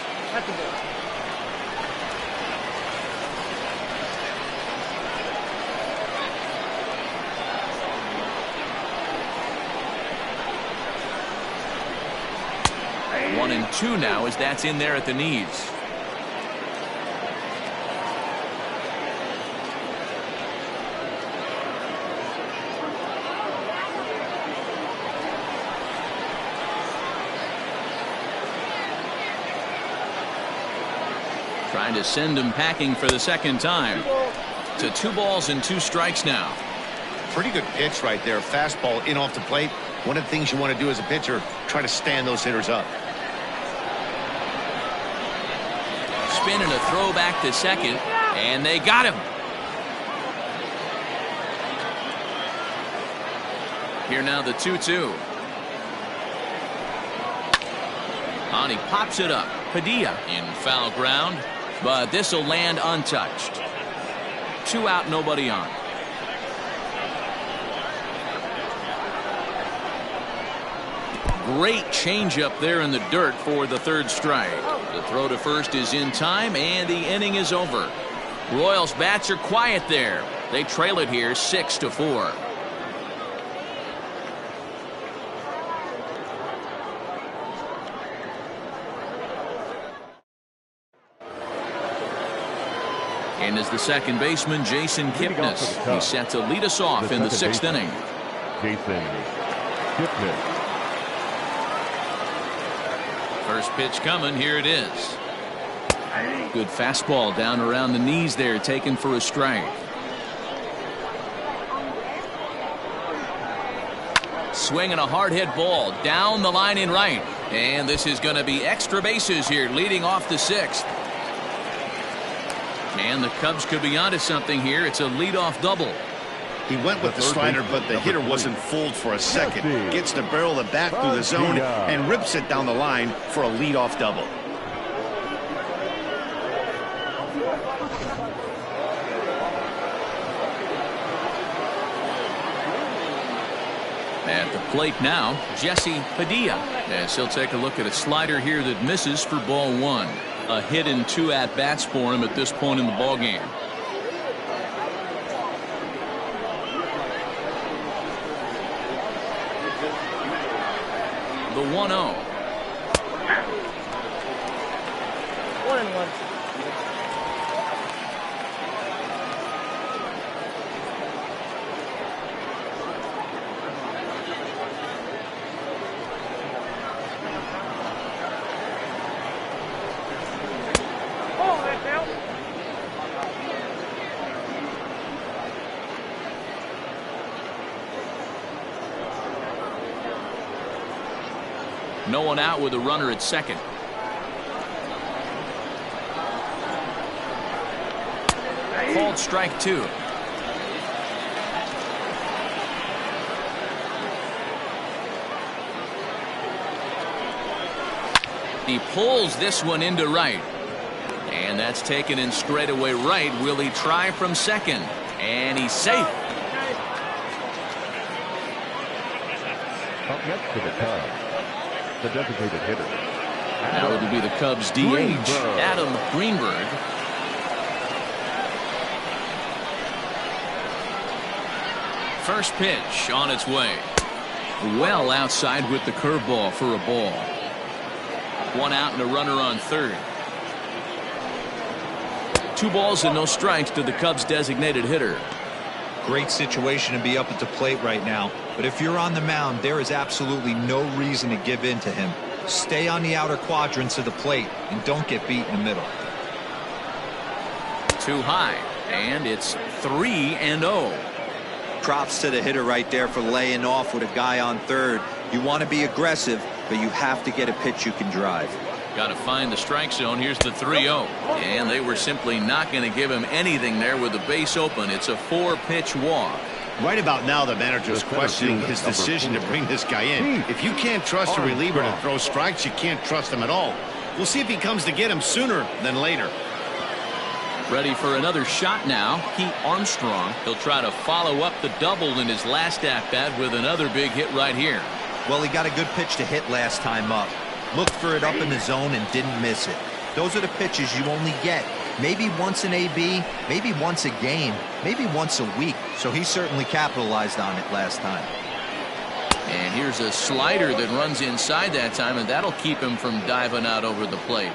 [SPEAKER 1] One and two now as that's in there at the knees. Trying to send him packing for the second time. To 2 balls and 2 strikes now.
[SPEAKER 2] Pretty good pitch right there. Fastball in off the plate. One of the things you want to do as a pitcher, try to stand those hitters up.
[SPEAKER 1] Spin and a throw back to second, and they got him. Here now the 2-2. On, he pops it up. Padilla in foul ground, but this will land untouched. 2 out, nobody on. Great changeup there in the dirt for the 3rd strike. The throw to first is in time, and the inning is over. Royals bats are quiet there. They trail it here 6-4. And as the second baseman, Jason Kipnis. He's set to lead us off in the 6th inning.
[SPEAKER 3] Jason Kipnis.
[SPEAKER 1] First pitch coming. Here it is. Good fastball down around the knees there, taken for a strike. Swinging a hard hit ball down the line in right. And this is going to be extra bases here, leading off the 6th. And the Cubs could be onto something here. It's a leadoff double.
[SPEAKER 2] He went with the slider, but the hitter wasn't fooled for a second. Gets the barrel of the bat through the zone and rips it down the line for a leadoff double.
[SPEAKER 1] At the plate now, Jesse Padilla. As he'll take a look at a slider here that misses for ball 1. A hit in 2 at-bats for him at this point in the ballgame. The 1-0.
[SPEAKER 5] 1-1.
[SPEAKER 1] No one out with a runner at second. Called strike 2. He pulls this one into right. And that's taken in straightaway right. Will he try from second? And he's safe.
[SPEAKER 3] Up next to the Cubs, the designated hitter.
[SPEAKER 1] Now it'll be the Cubs DH, Adam Greenberg. First pitch on its way. Well outside with the curveball for a ball. One out and a runner on third. 2 balls and no strikes to the Cubs designated hitter.
[SPEAKER 4] Great situation to be up at the plate right now. But if you're on the mound, there is absolutely no reason to give in to him. Stay on the outer quadrants of the plate and don't get beat in the middle.
[SPEAKER 1] Too high. And it's 3-0.
[SPEAKER 6] Props to the hitter right there for laying off with a guy on third. You want to be aggressive, but you have to get a pitch you can drive.
[SPEAKER 1] Got to find the strike zone. Here's the 3-0. And they were simply not going to give him anything there with the base open. It's a 4-pitch walk.
[SPEAKER 2] Right about now, the manager's questioning his decision to bring this guy in. If you can't trust a reliever to throw strikes, you can't trust him at all. We'll see if he comes to get him sooner than later.
[SPEAKER 1] Ready for another shot now. Pete Armstrong. He'll try to follow up the double in his last at-bat with another big hit right here.
[SPEAKER 4] Well, he got a good pitch to hit last time up. Looked for it up in the zone and didn't miss it. Those are the pitches you only get maybe once an AB, maybe once a game, maybe once a week. So he certainly capitalized on it last time.
[SPEAKER 1] And here's a slider that runs inside that time, and that'll keep him from diving out over the plate.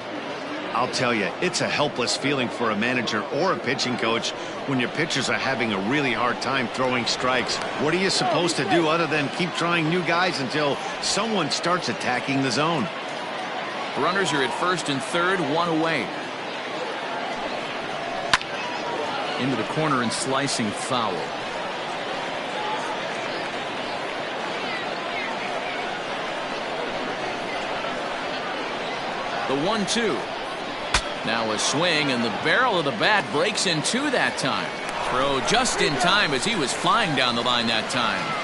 [SPEAKER 2] I'll tell you, it's a helpless feeling for a manager or a pitching coach when your pitchers are having a really hard time throwing strikes. What are you supposed to do other than keep trying new guys until someone starts attacking the zone?
[SPEAKER 1] Runners are at first and third, 1 away. Into the corner and slicing foul. The 1-2. Now a swing, and the barrel of the bat breaks in 2 that time. Throw just in time as he was flying down the line that time.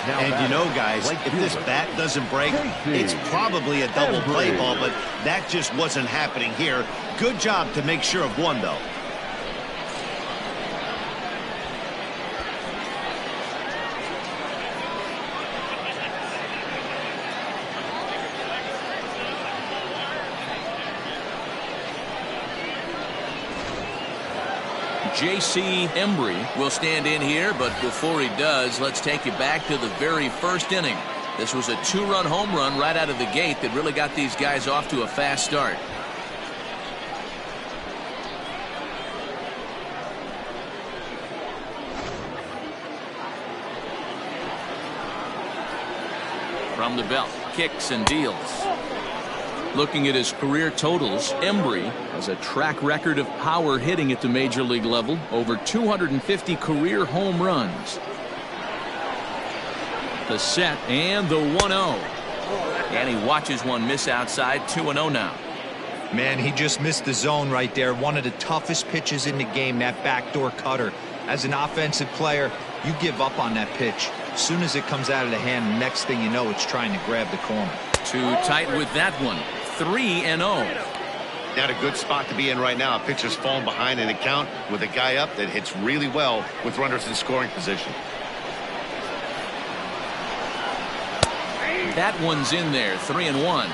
[SPEAKER 2] And you know, guys, if this bat doesn't break, it's probably a double play ball, but that just wasn't happening here. Good job to make sure of one, though.
[SPEAKER 1] J.C. Embry will stand in here, but before he does, let's take you back to the very first inning. This was a 2-run home run right out of the gate that really got these guys off to a fast start. From the belt, kicks and deals. Looking at his career totals, Embry has a track record of power hitting at the major league level, over 250 career home runs. The set and the 1-0. And he watches one miss outside. 2-0 now.
[SPEAKER 4] Man, he just missed the zone right there. One of the toughest pitches in the game, that backdoor cutter. As an offensive player, you give up on that pitch. As soon as it comes out of the hand, the next thing you know, it's trying to grab the corner.
[SPEAKER 1] Too tight with that one. 3-0.
[SPEAKER 2] Not a good spot to be in right now. A pitcher's falling behind in a count with a guy up that hits really well with runners in scoring position.
[SPEAKER 1] That one's in there. 3-1.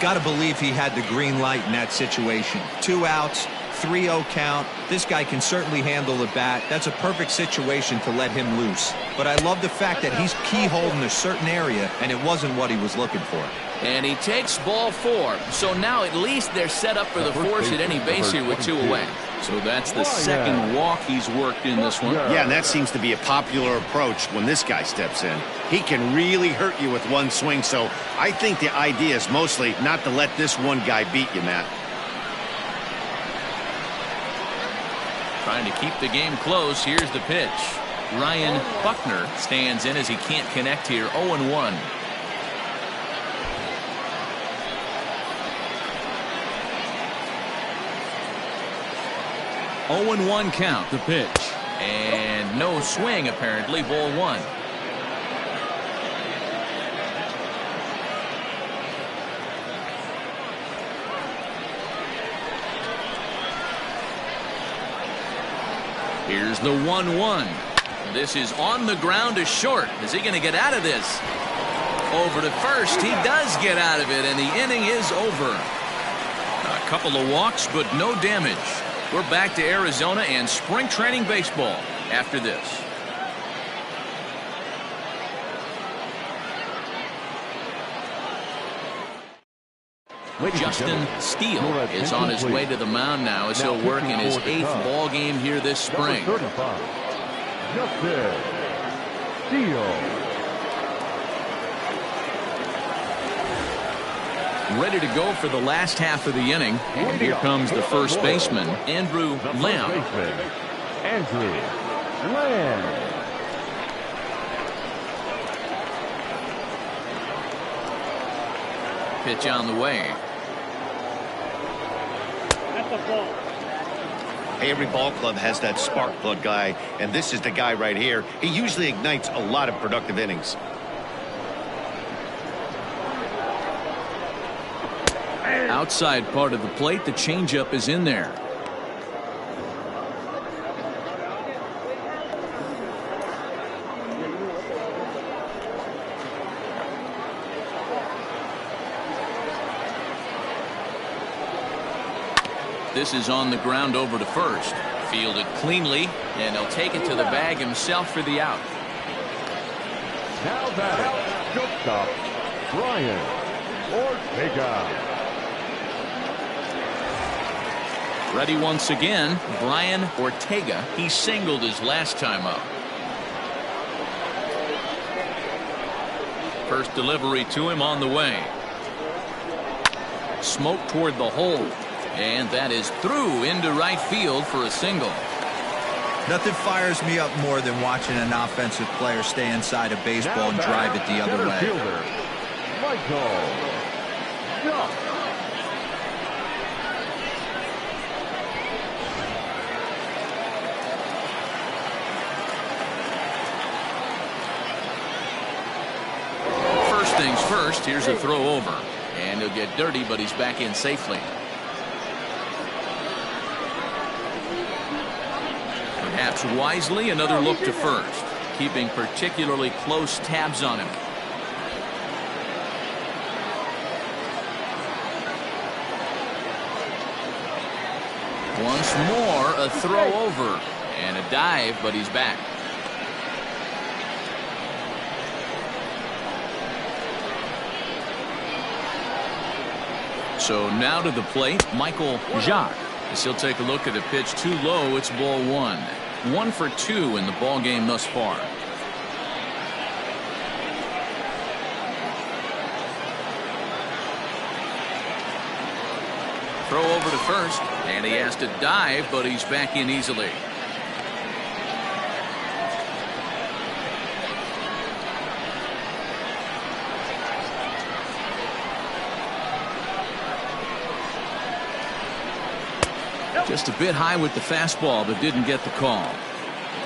[SPEAKER 4] Got to believe he had the green light in that situation. 2 outs, 3-0 count. This guy can certainly handle the bat. That's a perfect situation to let him loose. But I love the fact that he's keyholed in a certain area, and it wasn't what he was looking for.
[SPEAKER 1] And he takes ball 4. So now at least they're set up for the force at any base here with 2 away. So that's the second walk he's worked in this one.
[SPEAKER 2] Yeah, and that seems to be a popular approach when this guy steps in. He can really hurt you with one swing, so I think the idea is mostly not to let this one guy beat you, Matt.
[SPEAKER 1] Trying to keep the game close. Here's the pitch. Ryan Buckner stands in as he can't connect here. 0-1. (0-1) count. The pitch. And no swing, apparently. Ball one. Here's the 1-1. This is on the ground to short. Is he going to get out of this? Over to first. He does get out of it, and the inning is over. A couple of walks, but no damage. We're back to Arizona and spring training baseball after this. Justin Steele is on his way to the mound now as he'll work in his 8th ball game here this spring.
[SPEAKER 3] Justin Steele.
[SPEAKER 1] Ready to go for the last half of the inning. And here comes the first baseman, Andrew Lamb.
[SPEAKER 3] Andrew Lamb.
[SPEAKER 1] Pitch on the way.
[SPEAKER 5] That's a ball.
[SPEAKER 2] Hey, every ball club has that spark plug guy, and this is the guy right here. He usually ignites a lot of productive innings.
[SPEAKER 1] Outside part of the plate, the changeup is in there. This is on the ground over to first. Fielded cleanly, and he'll take it to the bag himself for the out.
[SPEAKER 3] Now batting, shortstop, Brian Ortega.
[SPEAKER 1] Ready once again, Brian Ortega. He singled his last time up. First delivery to him on the way. Smoke toward the hole. And that is through into right field for a single.
[SPEAKER 4] Nothing fires me up more than watching an offensive player stay inside a baseball and drive it the other way.
[SPEAKER 3] Fielder, Michael Jock.
[SPEAKER 1] First things first, here's a throw over. And he'll get dirty, but he's back in safely. Perhaps wisely, another look to first, keeping particularly close tabs on him. Once more, a throw over and a dive, but he's back. So now to the plate, Michael Jock. As he'll take a look at a pitch too low, it's ball one. 1 for 2 in the ball game thus far. Throw over to first, and he has to dive, but he's back in easily. Just a bit high with the fastball, but didn't get the call.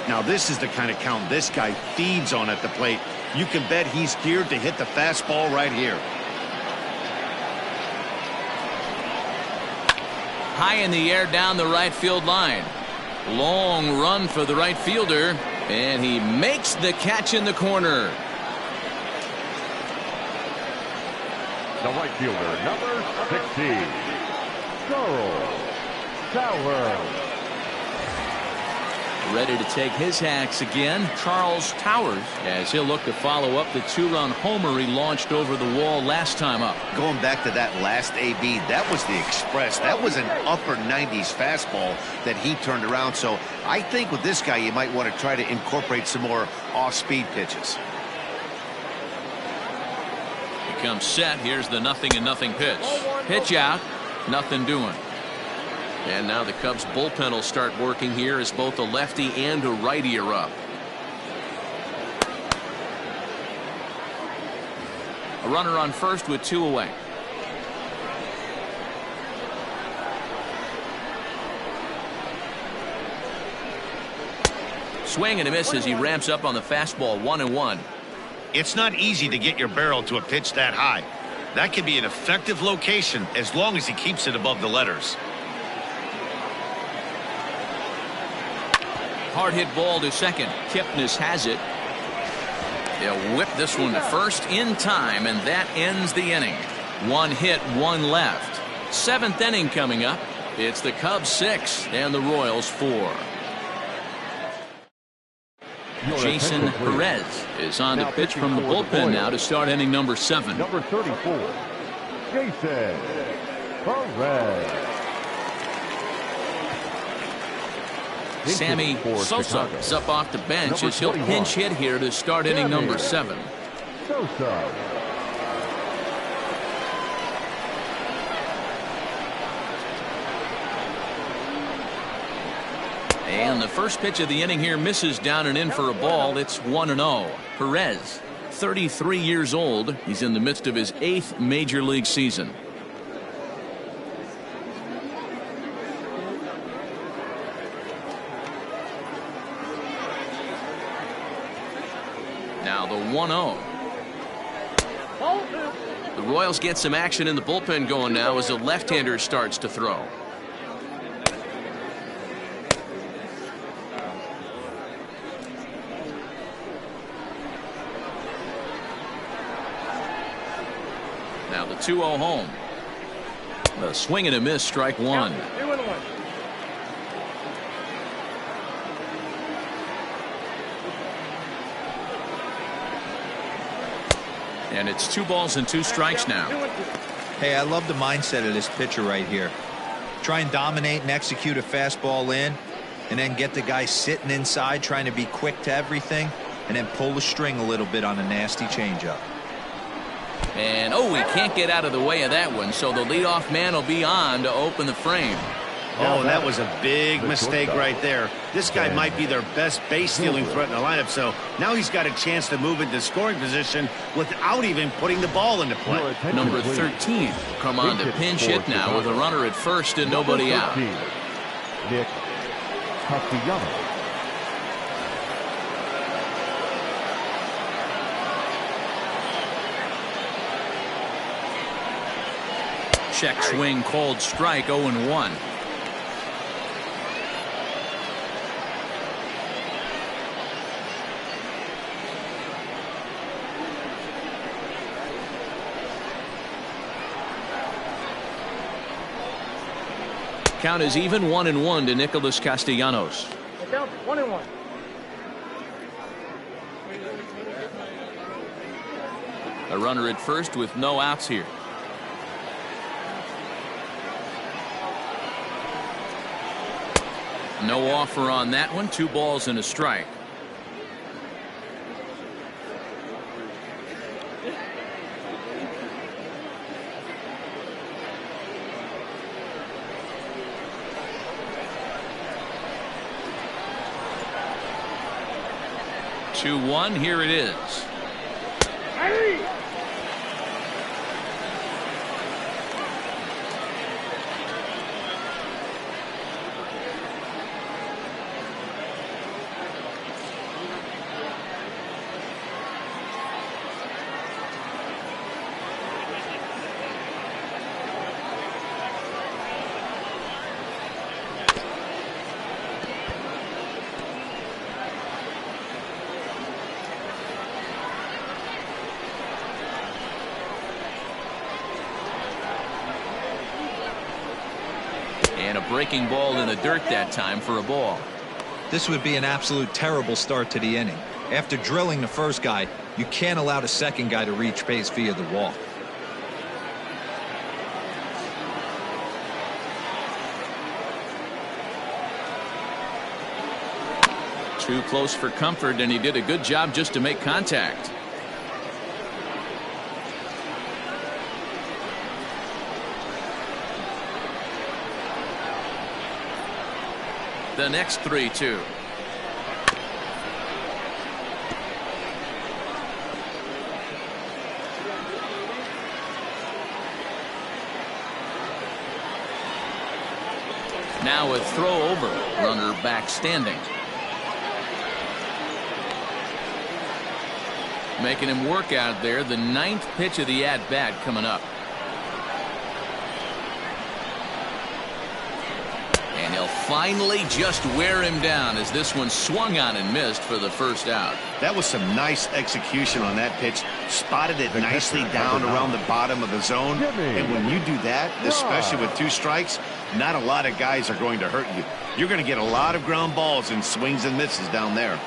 [SPEAKER 2] Now this is the kind of count this guy feeds on at the plate. You can bet he's geared to hit the fastball right here.
[SPEAKER 1] High in the air down the right field line. Long run for the right fielder, and he makes the catch in the corner.
[SPEAKER 3] The right fielder, number 16, Charles Towers.
[SPEAKER 1] Ready to take his hacks again, Charles Towers, as he'll look to follow up the 2-run homer he launched over the wall last time up.
[SPEAKER 2] Going back to that last AB, that was the express. That was an upper 90s fastball that he turned around. So I think with this guy, you might want to try to incorporate some more off-speed pitches.
[SPEAKER 1] He comes set. Here's the 0-0 pitch. Pitch out. Nothing doing. And now the Cubs bullpen will start working here as both a lefty and a righty are up. A runner on first with 2 away. Swing and a miss as he ramps up on the fastball. 1-1.
[SPEAKER 2] It's not easy to get your barrel to a pitch that high. That can be an effective location as long as he keeps it above the letters.
[SPEAKER 1] Hard hit ball to second. Kipnis has it. They'll whip this one to first in time, and that ends the inning. 1 hit, 1 left. 7th inning coming up. It's the Cubs 6 and the Royals 4. Jason Perez is on to pitch from the bullpen now to start inning number 7.
[SPEAKER 3] Number 34, Jason Perez.
[SPEAKER 1] Sammy Sosa is up off the bench as he'll pinch hit here to start inning number 7.
[SPEAKER 3] Sosa.
[SPEAKER 1] And the first pitch of the inning here misses down and in for a ball. It's 1-0. Perez, 33 years old. He's in the midst of his 8th major league season. Now the 1-0. The Royals get some action in the bullpen going now as the left-hander starts to throw. Now the 2-0 home. A swing and a miss, strike 1. And it's 2 balls and 2 strikes now.
[SPEAKER 4] Hey, I love the mindset of this pitcher right here. Try and dominate and execute a fastball in, and then get the guy sitting inside trying to be quick to everything, and then pull the string a little bit on a nasty changeup.
[SPEAKER 1] And he can't get out of the way of that one, so the leadoff man will be on to open the frame.
[SPEAKER 2] Oh, that was a big mistake right there. This guy might be their best base stealing threat in the lineup, so now he's got a chance to move into scoring position without even putting the ball into play.
[SPEAKER 1] Number 13 come on to pinch hit now with a runner at first and nobody out.
[SPEAKER 3] Nick Castellanos.
[SPEAKER 1] Check swing, called strike, 0-1. Count is even, 1-1 to Nicholas Castellanos.
[SPEAKER 5] 1-1.
[SPEAKER 1] A runner at first with no outs here. No offer on that one. 2 balls and a strike. Two, 1. Here it is. And a breaking ball in the dirt that time for a ball.
[SPEAKER 4] This would be an absolute terrible start to the inning. After drilling the first guy, you can't allow the second guy to reach base via the walk.
[SPEAKER 1] Too close for comfort, and he did a good job just to make contact. The next 3-2. Now a throw over. Runner back standing. Making him work out there. The 9th pitch of the at-bat coming up. And he'll finally just wear him down as this one swung on and missed for the first out.
[SPEAKER 2] That was some nice execution on that pitch. Spotted it nicely down around the bottom of the zone. And when you do that, especially with 2 strikes, not a lot of guys are going to hurt you. You're going to get a lot of ground balls and swings and misses down there.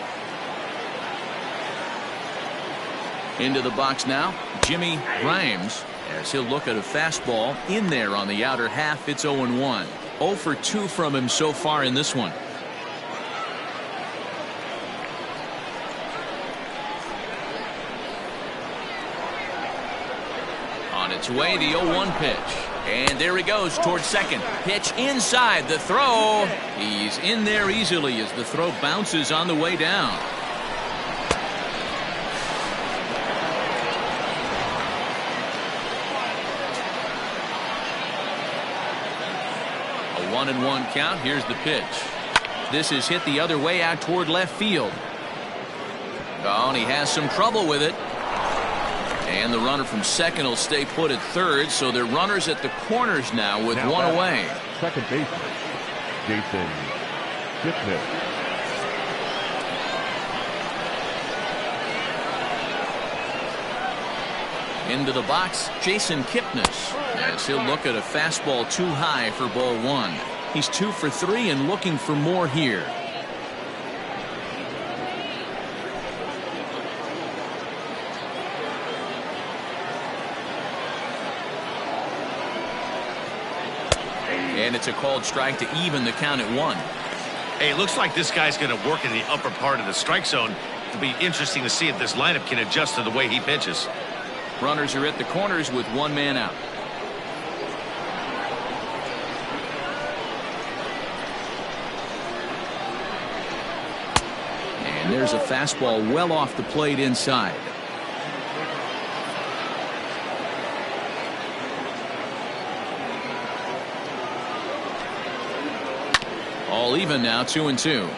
[SPEAKER 1] Into the box now, Jimmy Grimes, as he'll look at a fastball in there on the outer half. It's 0-1. 0 for 2 from him so far in this one. On its way, the 0-1 pitch. And there he goes towards second. Pitch inside, the throw. He's in there easily as the throw bounces on the way down. A 1-1 count. Here's the pitch. This is hit the other way out toward left field. Oh, and he has some trouble with it. And the runner from second will stay put at third, so they're runners at the corners now with one away.
[SPEAKER 3] Second baseman, Jason-JP.
[SPEAKER 1] Into the box, Jason Kipnis, as he'll look at a fastball too high for ball 1. He's 2 for 3 and looking for more here. And it's a called strike to even the count at 1.
[SPEAKER 2] Hey, it looks like this guy's going to work in the upper part of the strike zone. It'll be interesting to see if this lineup can adjust to the way he pitches.
[SPEAKER 1] Runners are at the corners with 1 man out. And there's a fastball well off the plate inside. All even now, 2-2.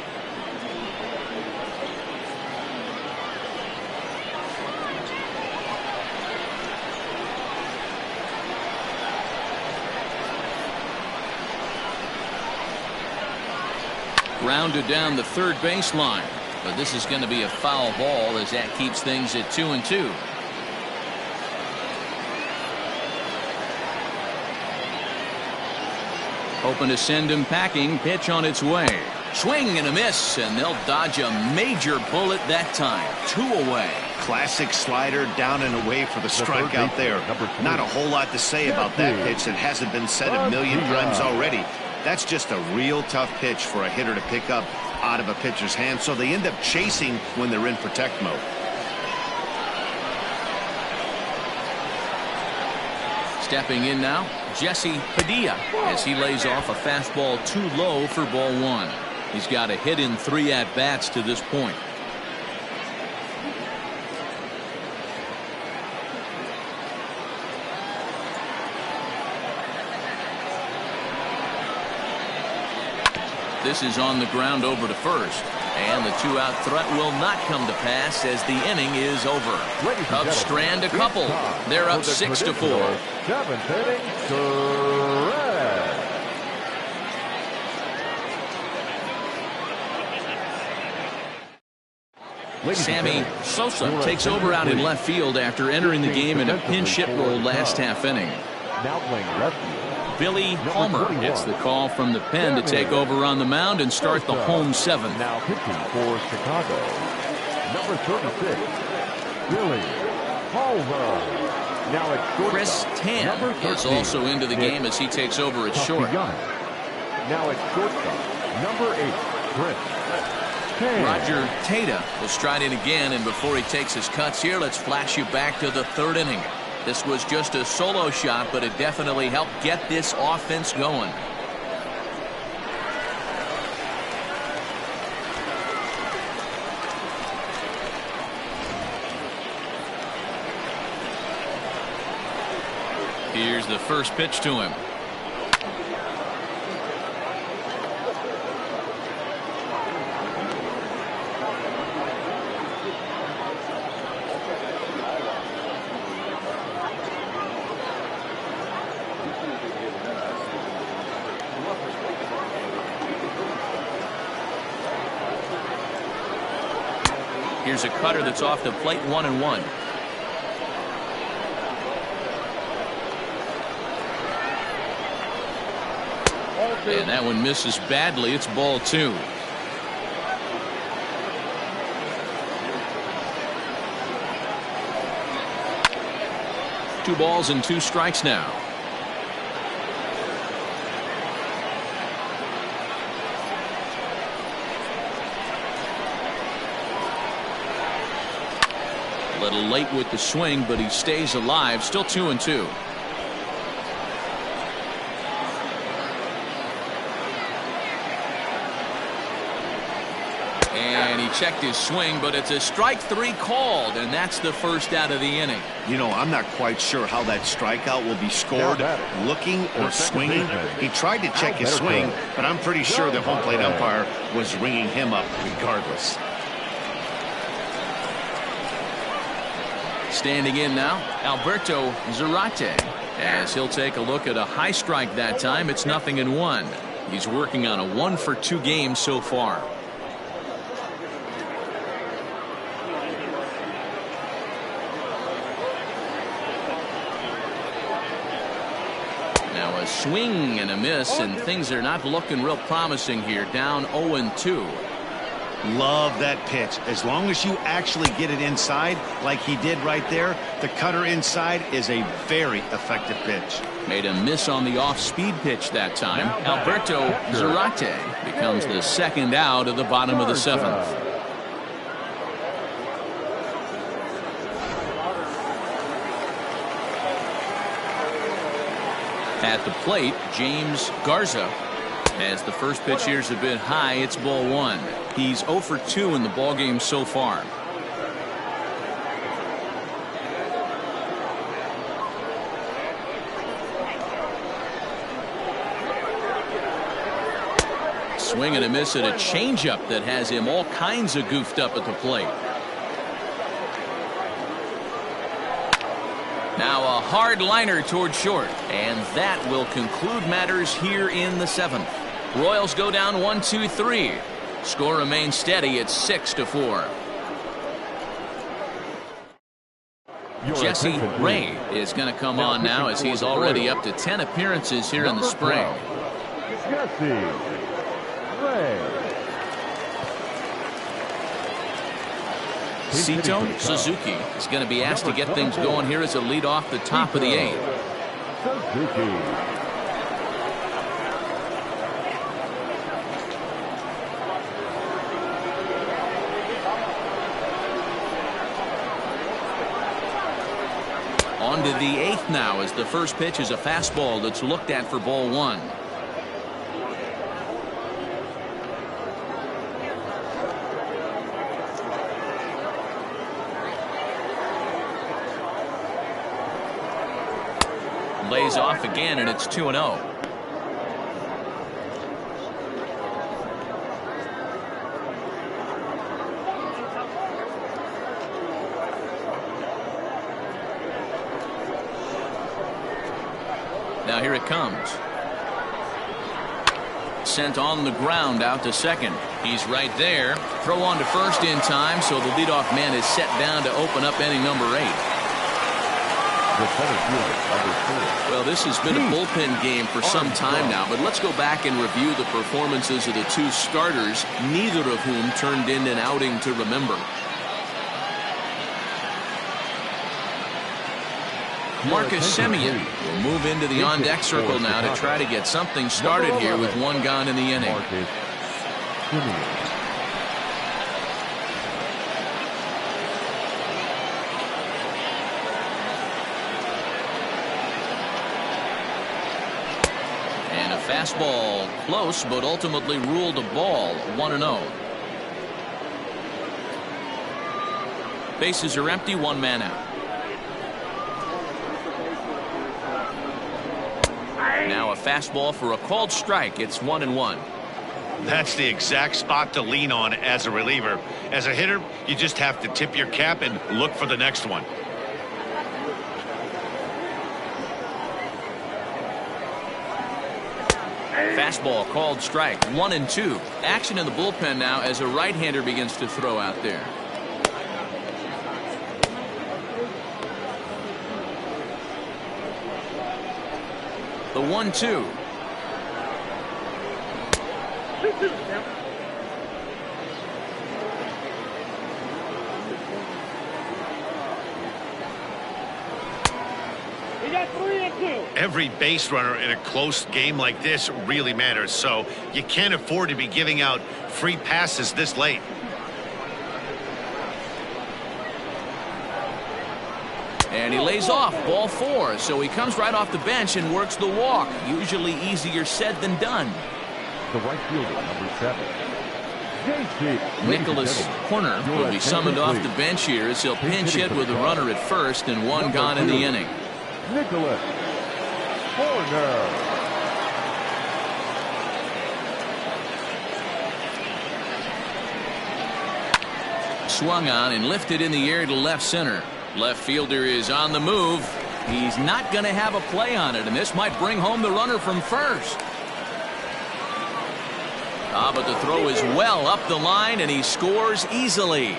[SPEAKER 1] Rounded down the third baseline, but this is going to be a foul ball as that keeps things at 2-2. Hoping to send him packing. Pitch on its way. Swing and a miss, and they'll dodge a major bullet that time. 2 away.
[SPEAKER 2] Classic slider down and away for the strikeout there. Not a whole lot to say about that pitch that hasn't been said a million times already. That's just a real tough pitch for a hitter to pick up out of a pitcher's hand, so they end up chasing when they're in protect mode.
[SPEAKER 1] Stepping in now, Jesse Padilla, as he lays off a fastball too low for ball 1. He's got a hit in 3 at-bats to this point. This is on the ground over to first. And the 2-out threat will not come to pass as the inning is over. Cubs strand a couple. They're up 6-4.
[SPEAKER 3] 7th inning, correct.
[SPEAKER 1] Sammy Sosa takes over out in left field after entering the game in a pinch hit role last half inning.
[SPEAKER 3] Now playing left field.
[SPEAKER 1] Billy Palmer gets the call from the pen to take over on the mound and start the home 7th.
[SPEAKER 3] Now pitching for Chicago, number 36, Billy Palmer. Now it's
[SPEAKER 1] Chris Tan is also into the game as he takes over at short.
[SPEAKER 3] Now it's shortstop, number 8, Chris Tan.
[SPEAKER 1] Roger Tata will stride in again, and before he takes his cuts here, let's flash you back to the 3rd inning. This was just a solo shot, but it definitely helped get this offense going. Here's the first pitch to him. Here's a cutter that's off the plate, 1-1. And that one misses badly. It's ball 2. Two balls and 2 strikes now. A little late with the swing, but he stays alive. Still 2-2. And he checked his swing, but it's a strike 3 called, and that's the first out of the inning.
[SPEAKER 2] You know, I'm not quite sure how that strikeout will be scored, looking or swinging. He tried to check his swing, but I'm pretty sure the home plate umpire was ringing him up regardless.
[SPEAKER 1] Standing in now, Alberto Zarate, as he'll take a look at a high strike that time. It's 0-1. He's working on a 1-for-2 game so far. Now a swing and a miss, and things are not looking real promising here. Down 0-2.
[SPEAKER 2] Love that pitch. As long as you actually get it inside like he did right there, the cutter inside is a very effective pitch.
[SPEAKER 1] Made a miss on the off-speed pitch that time. Alberto Zarate becomes the second out of the bottom of the 7th. At the plate, James Garza. As the first pitch here is a bit high, it's ball 1. He's 0-for-2 in the ballgame so far. Swing and a miss at a changeup that has him all kinds of goofed up at the plate. Now a hard liner toward short, and that will conclude matters here in the 7th. Royals go down 1-2-3. Score remains steady at 6-4. Jesse Ray is going to come on now, as he's already up to 10 appearances here in the spring.
[SPEAKER 3] Jesse Ray.
[SPEAKER 1] Sito Suzuki is going to be asked to get things going here as a lead off the top of the 8th.
[SPEAKER 3] Suzuki.
[SPEAKER 1] On to the 8th now, as the first pitch is a fastball that's looked at for ball 1. Lays off again, and it's 2-0. Now here it comes. Sent on the ground out to second. He's right there. Throw on to first in time, so the leadoff man is set down to open up inning number 8. Well, this has been a bullpen game for some time now, but let's go back and review the performances of the 2 starters, neither of whom turned in an outing to remember. Marcus Semien will move into the on-deck circle now to try to get something started here with 1 gone in the inning. And a fastball close, but ultimately ruled a ball. 1-0. Bases are empty, 1 man out. Now a fastball for a called strike. It's 1-1.
[SPEAKER 2] That's the exact spot to lean on as a reliever. As a hitter, you just have to tip your cap and look for the next one.
[SPEAKER 1] Fastball called strike. 1-2. Action in the bullpen now as a right-hander begins to throw out there. The 1-2.
[SPEAKER 2] Every base runner in a close game like this really matters, so you can't afford to be giving out free passes this late.
[SPEAKER 1] And he lays off, ball 4, so he comes right off the bench and works the walk. Usually easier said than done.
[SPEAKER 3] The right fielder, number 7. JP.
[SPEAKER 1] Nicholas Horner will be summoned off the bench here as he'll pinch hit with a runner at first and 1 gone in the inning.
[SPEAKER 3] Nicholas Horner.
[SPEAKER 1] Swung on and lifted in the air to left center. Left fielder is on the move. He's not going to have a play on it, and this might bring home the runner from first. But the throw is well up the line, and he scores easily.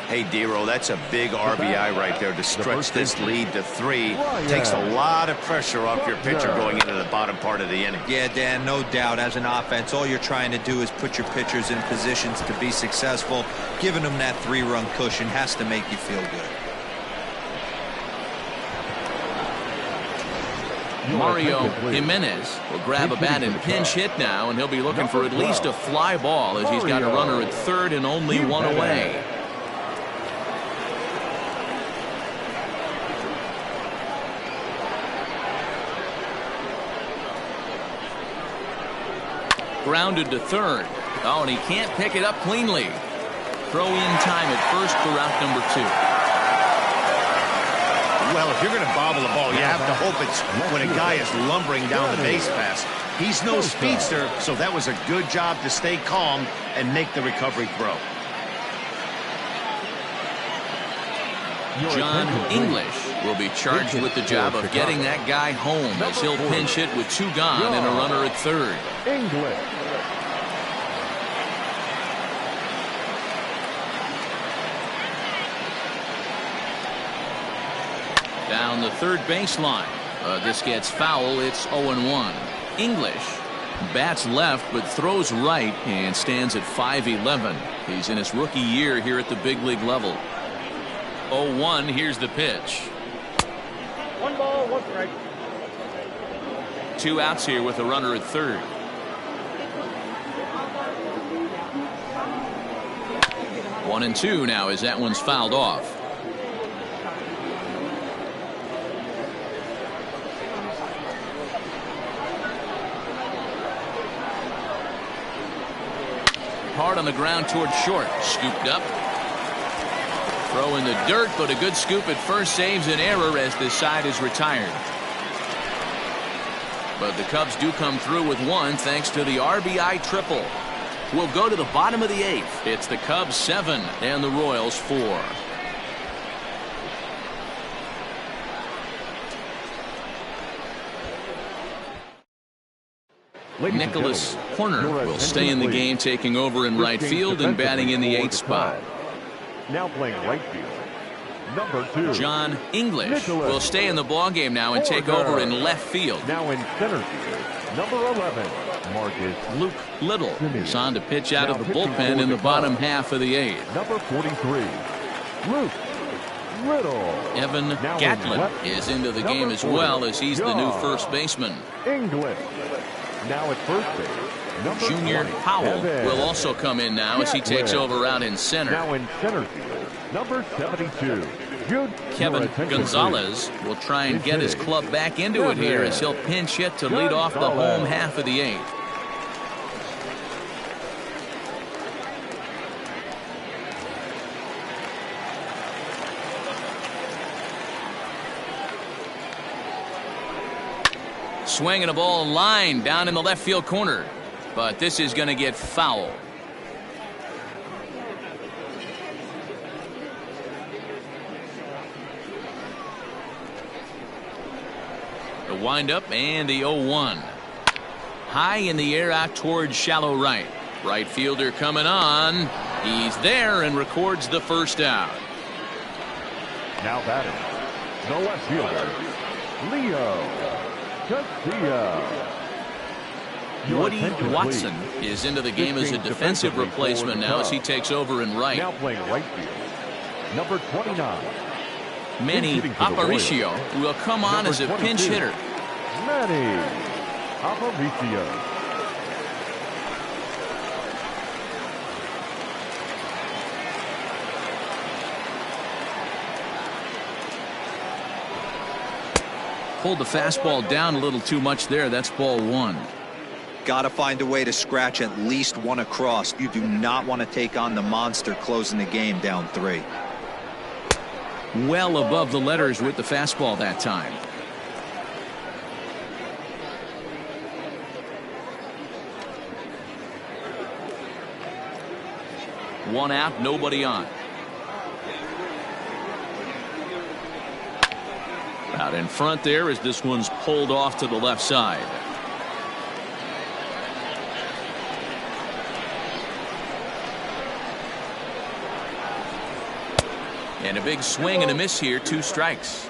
[SPEAKER 2] Hey, Dero, that's a big RBI right there to stretch this lead to 3. Takes a lot of pressure off your pitcher going into the bottom part of the inning.
[SPEAKER 4] Yeah, Dan, no doubt. As an offense, all you're trying to do is put your pitchers in positions to be successful. Giving them that 3-run cushion has to make you feel good.
[SPEAKER 1] Mario Jimenez will grab a bat and pinch hit now, and he'll be looking for at least a fly ball as he's got a runner at third and only 1 away. Grounded to third. Oh, and he can't pick it up cleanly. Throw in time at first for out number 2.
[SPEAKER 2] Well, if you're going to bobble the ball, you have to hope it's when a guy is lumbering down the base pass. He's no speedster, so that was a good job to stay calm and make the recovery throw.
[SPEAKER 1] John English will be charged with the job of getting that guy home as he'll pinch hit with 2 gone and a runner at third.
[SPEAKER 3] English.
[SPEAKER 1] Down the third baseline. This gets foul. It's 0-1. English bats left but throws right and stands at 5'11". He's in his rookie year here at the big league level. 0-1. Here's the pitch.
[SPEAKER 5] 1 ball, 1 strike.
[SPEAKER 1] 2 outs here with a runner at third. One and 2 now as that one's fouled off. Hard on the ground toward short. Scooped up. Throw in the dirt, but a good scoop at first saves an error as this side is retired. But the Cubs do come through with 1 thanks to the RBI triple. We'll go to the bottom of the 8th. It's the Cubs 7 and the Royals 4. Nicholas Horner will stay in the game, taking over in right field and batting in the 8th spot.
[SPEAKER 3] Now playing right field, number 2.
[SPEAKER 1] John English will stay in the ballgame now and take over in left field.
[SPEAKER 3] Now in center field, number 11, Marcus
[SPEAKER 1] Luke Little is on to pitch out of the bullpen in the bottom half of the 8th.
[SPEAKER 3] Number 43, Luke Little.
[SPEAKER 1] Evan Gatlin is into the game as well as he's the new first baseman.
[SPEAKER 3] English. Now at first base, number
[SPEAKER 1] Junior
[SPEAKER 3] 20,
[SPEAKER 1] Powell will also come in now as he takes over out in center.
[SPEAKER 3] Now in center field, number 72,
[SPEAKER 1] Kevin Gonzalez will try and get his club back into it here as he'll pinch hit to lead off the home half of the 8th. Swinging a ball line down in the left field corner, but this is going to get foul. The windup and the 0-1. High in the air out towards shallow right. Right fielder coming on. He's there and records the first out.
[SPEAKER 3] Now batting, the left fielder, Leo.
[SPEAKER 1] Woody Watson is into the game as a defensive replacement now as he takes over in right.
[SPEAKER 3] Now playing right field, number 29.
[SPEAKER 1] Manny Aparicio will come on as a pinch hitter.
[SPEAKER 3] Manny Aparicio.
[SPEAKER 1] Pulled the fastball down a little too much there. That's ball one.
[SPEAKER 6] Got to find a way to scratch at least one across. You do not want to take on the monster closing the game down 3.
[SPEAKER 1] Well above the letters with the fastball that time. One out, nobody on. Out in front there as this one's pulled off to the left side. And a big swing and a miss here, 2 strikes.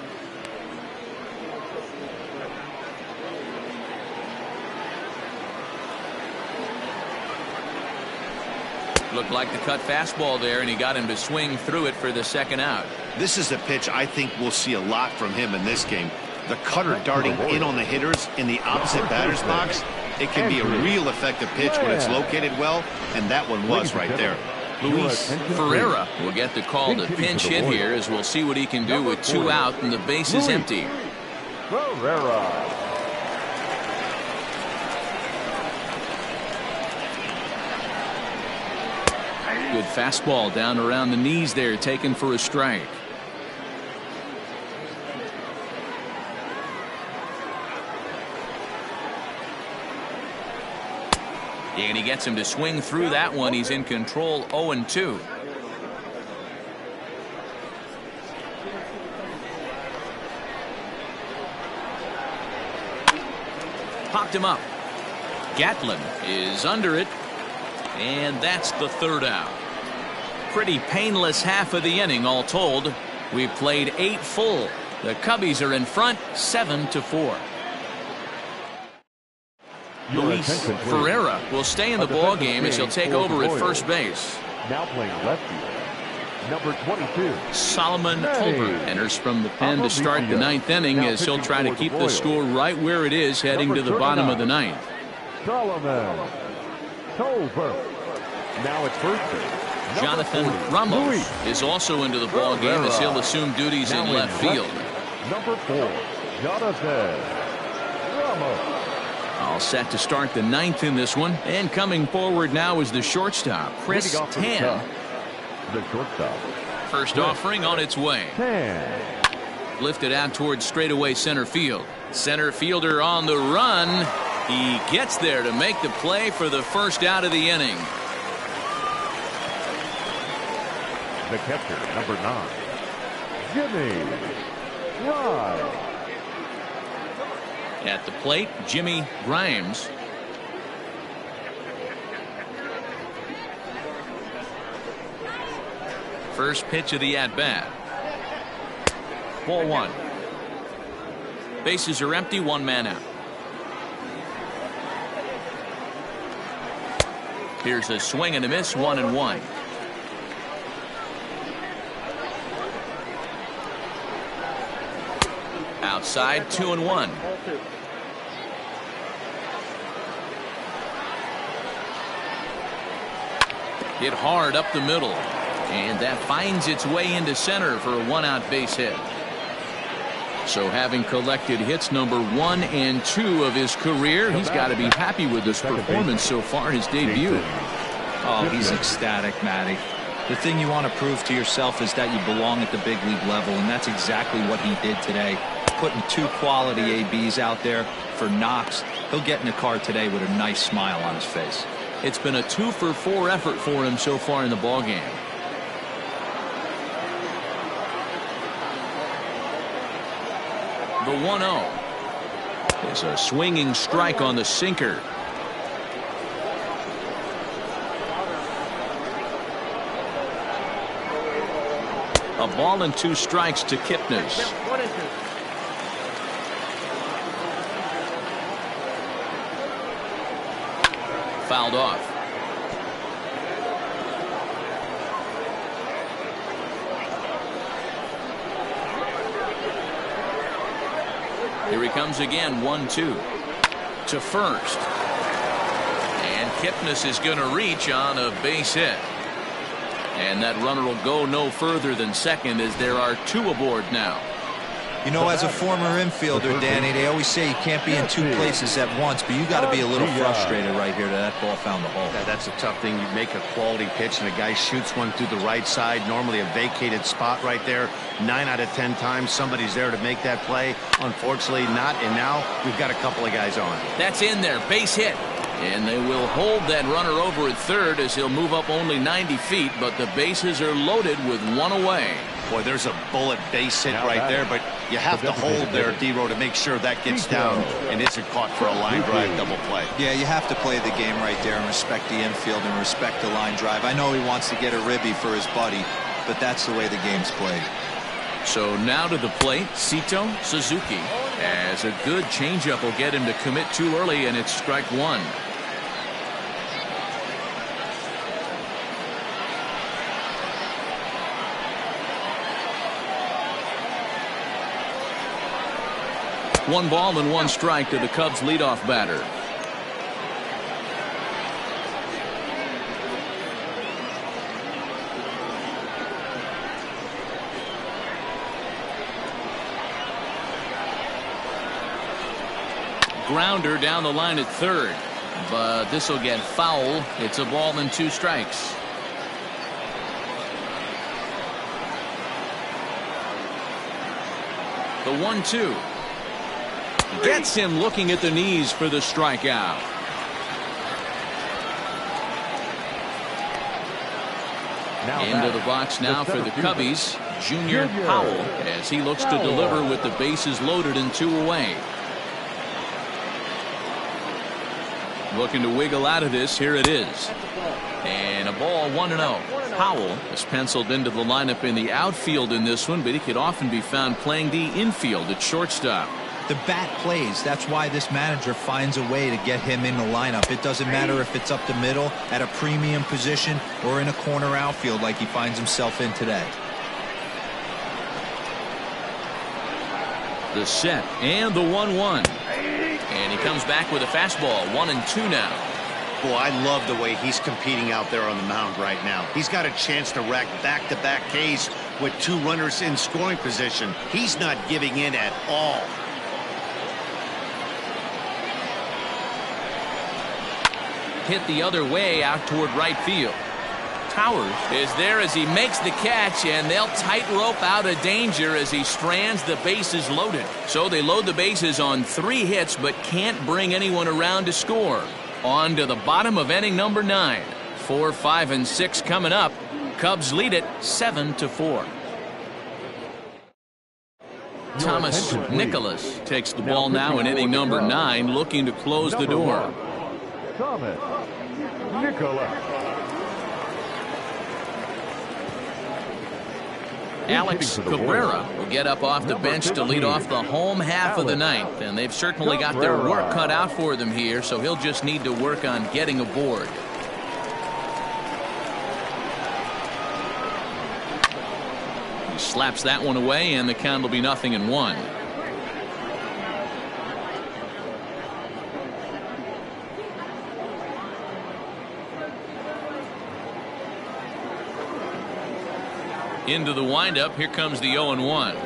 [SPEAKER 1] Looked like the cut fastball there, and he got him to swing through it for the second out.
[SPEAKER 2] This is a pitch I think we'll see a lot from him in this game. The cutter darting in on the hitters in the opposite batter's box. It can be a real effective pitch when it's located well, and that one was right there.
[SPEAKER 1] Luis Ferreira will get the call to pinch hit here as we'll see what he can do with 2 out and the base is empty.
[SPEAKER 3] Ferreira.
[SPEAKER 1] Good fastball down around the knees there, taken for a strike. And he gets him to swing through that one. He's in control, 0-2. Popped him up. Gatlin is under it. And that's the 3rd out. Pretty painless half of the inning all told. We've played 8 full. The Cubbies are in front 7-4. Luis Ferreira will stay in the ball game as he'll take over at first base.
[SPEAKER 3] Now playing left field, number 22.
[SPEAKER 1] Solomon Tolbert enters from the pen to start the 9th inning as he'll try to keep the score right where it is heading to the bottom of the 9th.
[SPEAKER 3] Solomon Tolbert. Now at first base,
[SPEAKER 1] Jonathan Ramos is also into the ball game as he'll assume duties in left field.
[SPEAKER 3] Number 4, Jonathan Ramos.
[SPEAKER 1] All set to start the 9th in this one, and coming forward now is the shortstop, Chris Tan.
[SPEAKER 3] The shortstop.
[SPEAKER 1] First offering on its way. Lifted out towards straightaway center field. Center fielder on the run. He gets there to make the play for the first out of the inning.
[SPEAKER 3] The catcher, number 9, Jimmy Grimes.
[SPEAKER 1] At the plate, Jimmy Grimes. First pitch of the at-bat. Ball 1. Bases are empty, 1 man out. Here's a swing and a miss, 1-1. Outside, 2-1. Hit hard up the middle, and that finds its way into center for a 1-out base hit. So having collected hits number 1 and 2 of his career, he's got to be happy with this performance so far, his debut.
[SPEAKER 4] Oh, he's ecstatic, Matty. The thing you want to prove to yourself is that you belong at the big league level, and that's exactly what he did today. Putting 2 quality ABs out there for Knox. He'll get in the car today with a nice smile on his face.
[SPEAKER 1] It's been a 2-for-4 effort for him so far in the ballgame. The 1-0 is a swinging strike on the sinker. A ball and 2 strikes to Kipnis. fouled off. Here he comes again, 1-2 to first. And Kipnis is going to reach on a base hit. And that runner will go no further than second as there are 2 aboard now.
[SPEAKER 4] You know, as a former infielder, Danny, they always say you can't be in 2 places at once, but you got to be a little frustrated right here that ball found the hole.
[SPEAKER 2] Yeah, that's a tough thing. You make a quality pitch and a guy shoots one through the right side, normally a vacated spot right there. 9 out of 10 times somebody's there to make that play. Unfortunately not, and now we've got a couple of guys on.
[SPEAKER 1] That's in there, base hit. And they will hold that runner over at third as he'll move up only 90 feet, but the bases are loaded with 1 away.
[SPEAKER 2] Boy, there's a bullet base hit right there, but you have to hold there, D-Row, to make sure that gets down and isn't caught for a line drive double play.
[SPEAKER 4] Yeah, you have to play the game right there and respect the infield and respect the line drive. I know he wants to get a ribby for his buddy, but that's the way the game's played.
[SPEAKER 1] So now to the plate, Sito Suzuki. As a good changeup will get him to commit too early, and it's strike 1. One ball and 1 strike to the Cubs leadoff batter. Grounder down the line at third, but this will get foul. It's a ball and 2 strikes. The 1-2 gets him looking at the knees for the strikeout. Into the box now for the Cubbies, Junior Howell, as he looks to deliver with the bases loaded and 2 away. Looking to wiggle out of this. Here it is. And a ball, 1-0. Howell is penciled into the lineup in the outfield in this one, but he could often be found playing the infield at shortstop.
[SPEAKER 4] The bat plays. That's why this manager finds a way to get him in the lineup. It doesn't matter if it's up the middle at a premium position or in a corner outfield like he finds himself in today.
[SPEAKER 1] The set and the 1-1. And he comes back with a fastball, 1-2 now.
[SPEAKER 2] Boy, I love the way he's competing out there on the mound right now. He's got a chance to rack back-to-back Ks with 2 runners in scoring position. He's not giving in at all.
[SPEAKER 1] Hit the other way out toward right field. Towers is there as he makes the catch, and they'll tightrope out of danger as he strands the bases loaded. So they load the bases on 3 hits but can't bring anyone around to score. On to the bottom of inning number 9. 4, 5, and 6 coming up. Cubs lead it 7-4. Thomas Nicholas takes the ball now in inning number 9, looking to close the door.
[SPEAKER 3] Thomas Nicholas.
[SPEAKER 1] Alex Cabrera will get up off the bench to lead off the home half of the 9th, and they've certainly got their work cut out for them here, so he'll just need to work on getting aboard. He slaps that one away, and the count will be 0-1. Into the windup. Here comes the 0-1.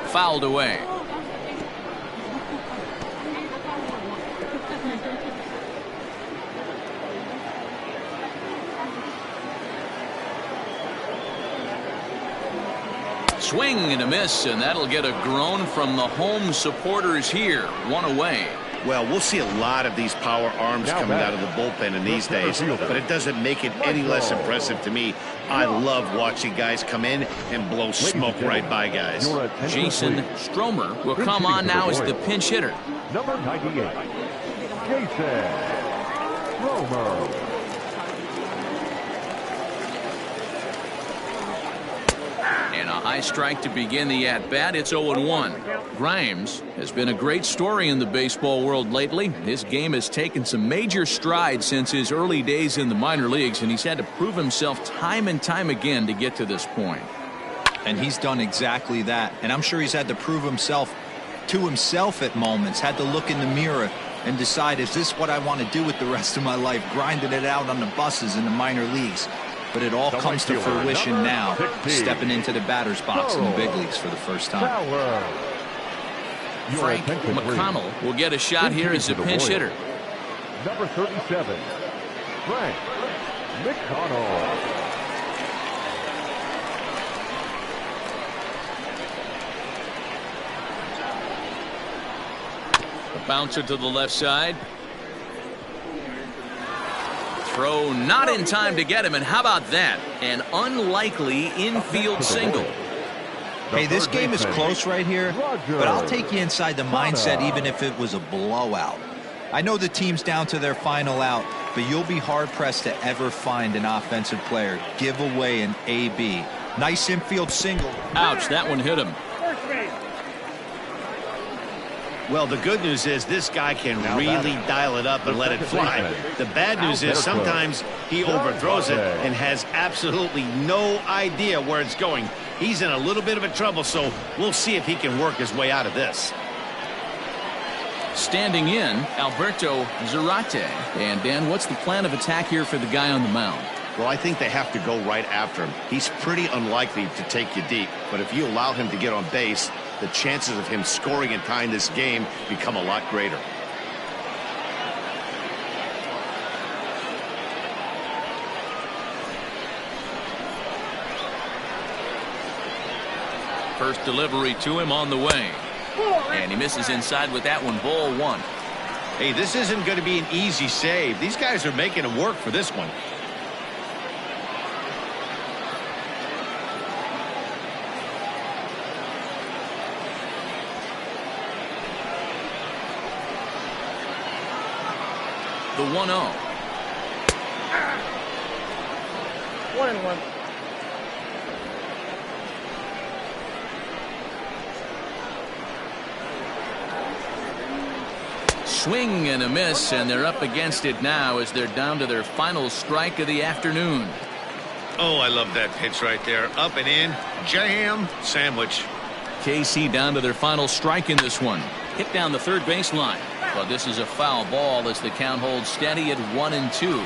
[SPEAKER 1] Fouled away. Swing and a miss, and that'll get a groan from the home supporters here. 1 away.
[SPEAKER 2] Well, we'll see a lot of these power arms coming out of the bullpen in these days, but it doesn't make it any less impressive to me. I love watching guys come in and blow smoke right by guys.
[SPEAKER 1] Jason Stromer will come on now as the pinch hitter.
[SPEAKER 3] Number 98, Jason Stromer.
[SPEAKER 1] High strike to begin the at-bat. It's 0-1. Grimes has been a great story in the baseball world lately. His game has taken some major strides since his early days in the minor leagues, and he's had to prove himself time and time again to get to this point.
[SPEAKER 4] And he's done exactly that. And I'm sure he's had to prove himself to himself at moments, had to look in the mirror and decide, is this what I want to do with the rest of my life, grinding it out on the buses in the minor leagues. But it all comes to fruition now, stepping into the batter's box in the big leagues for the first time.
[SPEAKER 1] Frank McConnell will get a shot here as a pinch hitter.
[SPEAKER 3] Number 37, Frank McConnell.
[SPEAKER 1] A bouncer to the left side. Throw not in time to get him, and how about that? An unlikely infield single.
[SPEAKER 4] Hey, this game is close right here, but I'll take you inside the mindset even if it was a blowout. I know the team's down to their final out, but you'll be hard-pressed to ever find an offensive player give away an AB. Nice infield single.
[SPEAKER 1] Ouch, that one hit him.
[SPEAKER 2] Well, the good news is this guy can really dial it up and let it fly. The bad news is sometimes he overthrows it and has absolutely no idea where it's going. He's in a little bit of a trouble, so we'll see if he can work his way out of this.
[SPEAKER 1] Standing in, Alberto Zarate. And Dan, what's the plan of attack here for the guy on the mound?
[SPEAKER 2] Well, I think they have to go right after him. He's pretty unlikely to take you deep, but if you allow him to get on base, the chances of him scoring and tying this game become a lot greater.
[SPEAKER 1] First delivery to him on the way. And he misses inside with that one. Ball one.
[SPEAKER 2] Hey, this isn't going to be an easy save. These guys are making it work for this one.
[SPEAKER 1] The 1-0.
[SPEAKER 5] 1-1.
[SPEAKER 1] Swing and a miss, and they're up against it now as they're down to their final strike of the afternoon.
[SPEAKER 2] Oh, I love that pitch right there. Up and in, jam, sandwich.
[SPEAKER 1] KC down to their final strike in this one. Hit down the third baseline. But this is a foul ball as the count holds steady at 1-2.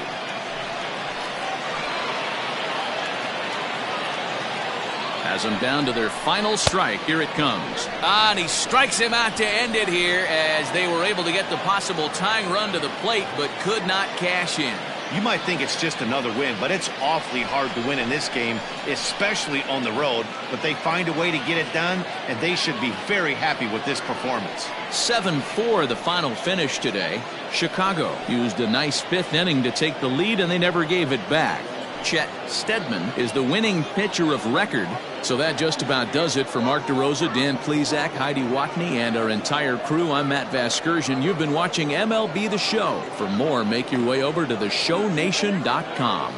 [SPEAKER 1] Has them down to their final strike. Here it comes. And he strikes him out to end it here as they were able to get the possible tying run to the plate but could not cash in.
[SPEAKER 2] You might think it's just another win, but it's awfully hard to win in this game, especially on the road. But they find a way to get it done, and they should be very happy with this performance.
[SPEAKER 1] 7-4 the final finish today. Chicago used a nice fifth inning to take the lead, and they never gave it back. Chet Steadman is the winning pitcher of record. So that just about does it for Mark DeRosa, Dan Plesac, Heidi Watney, and our entire crew. I'm Matt Vasgersian. You've been watching MLB The Show. For more, make your way over to theshownation.com.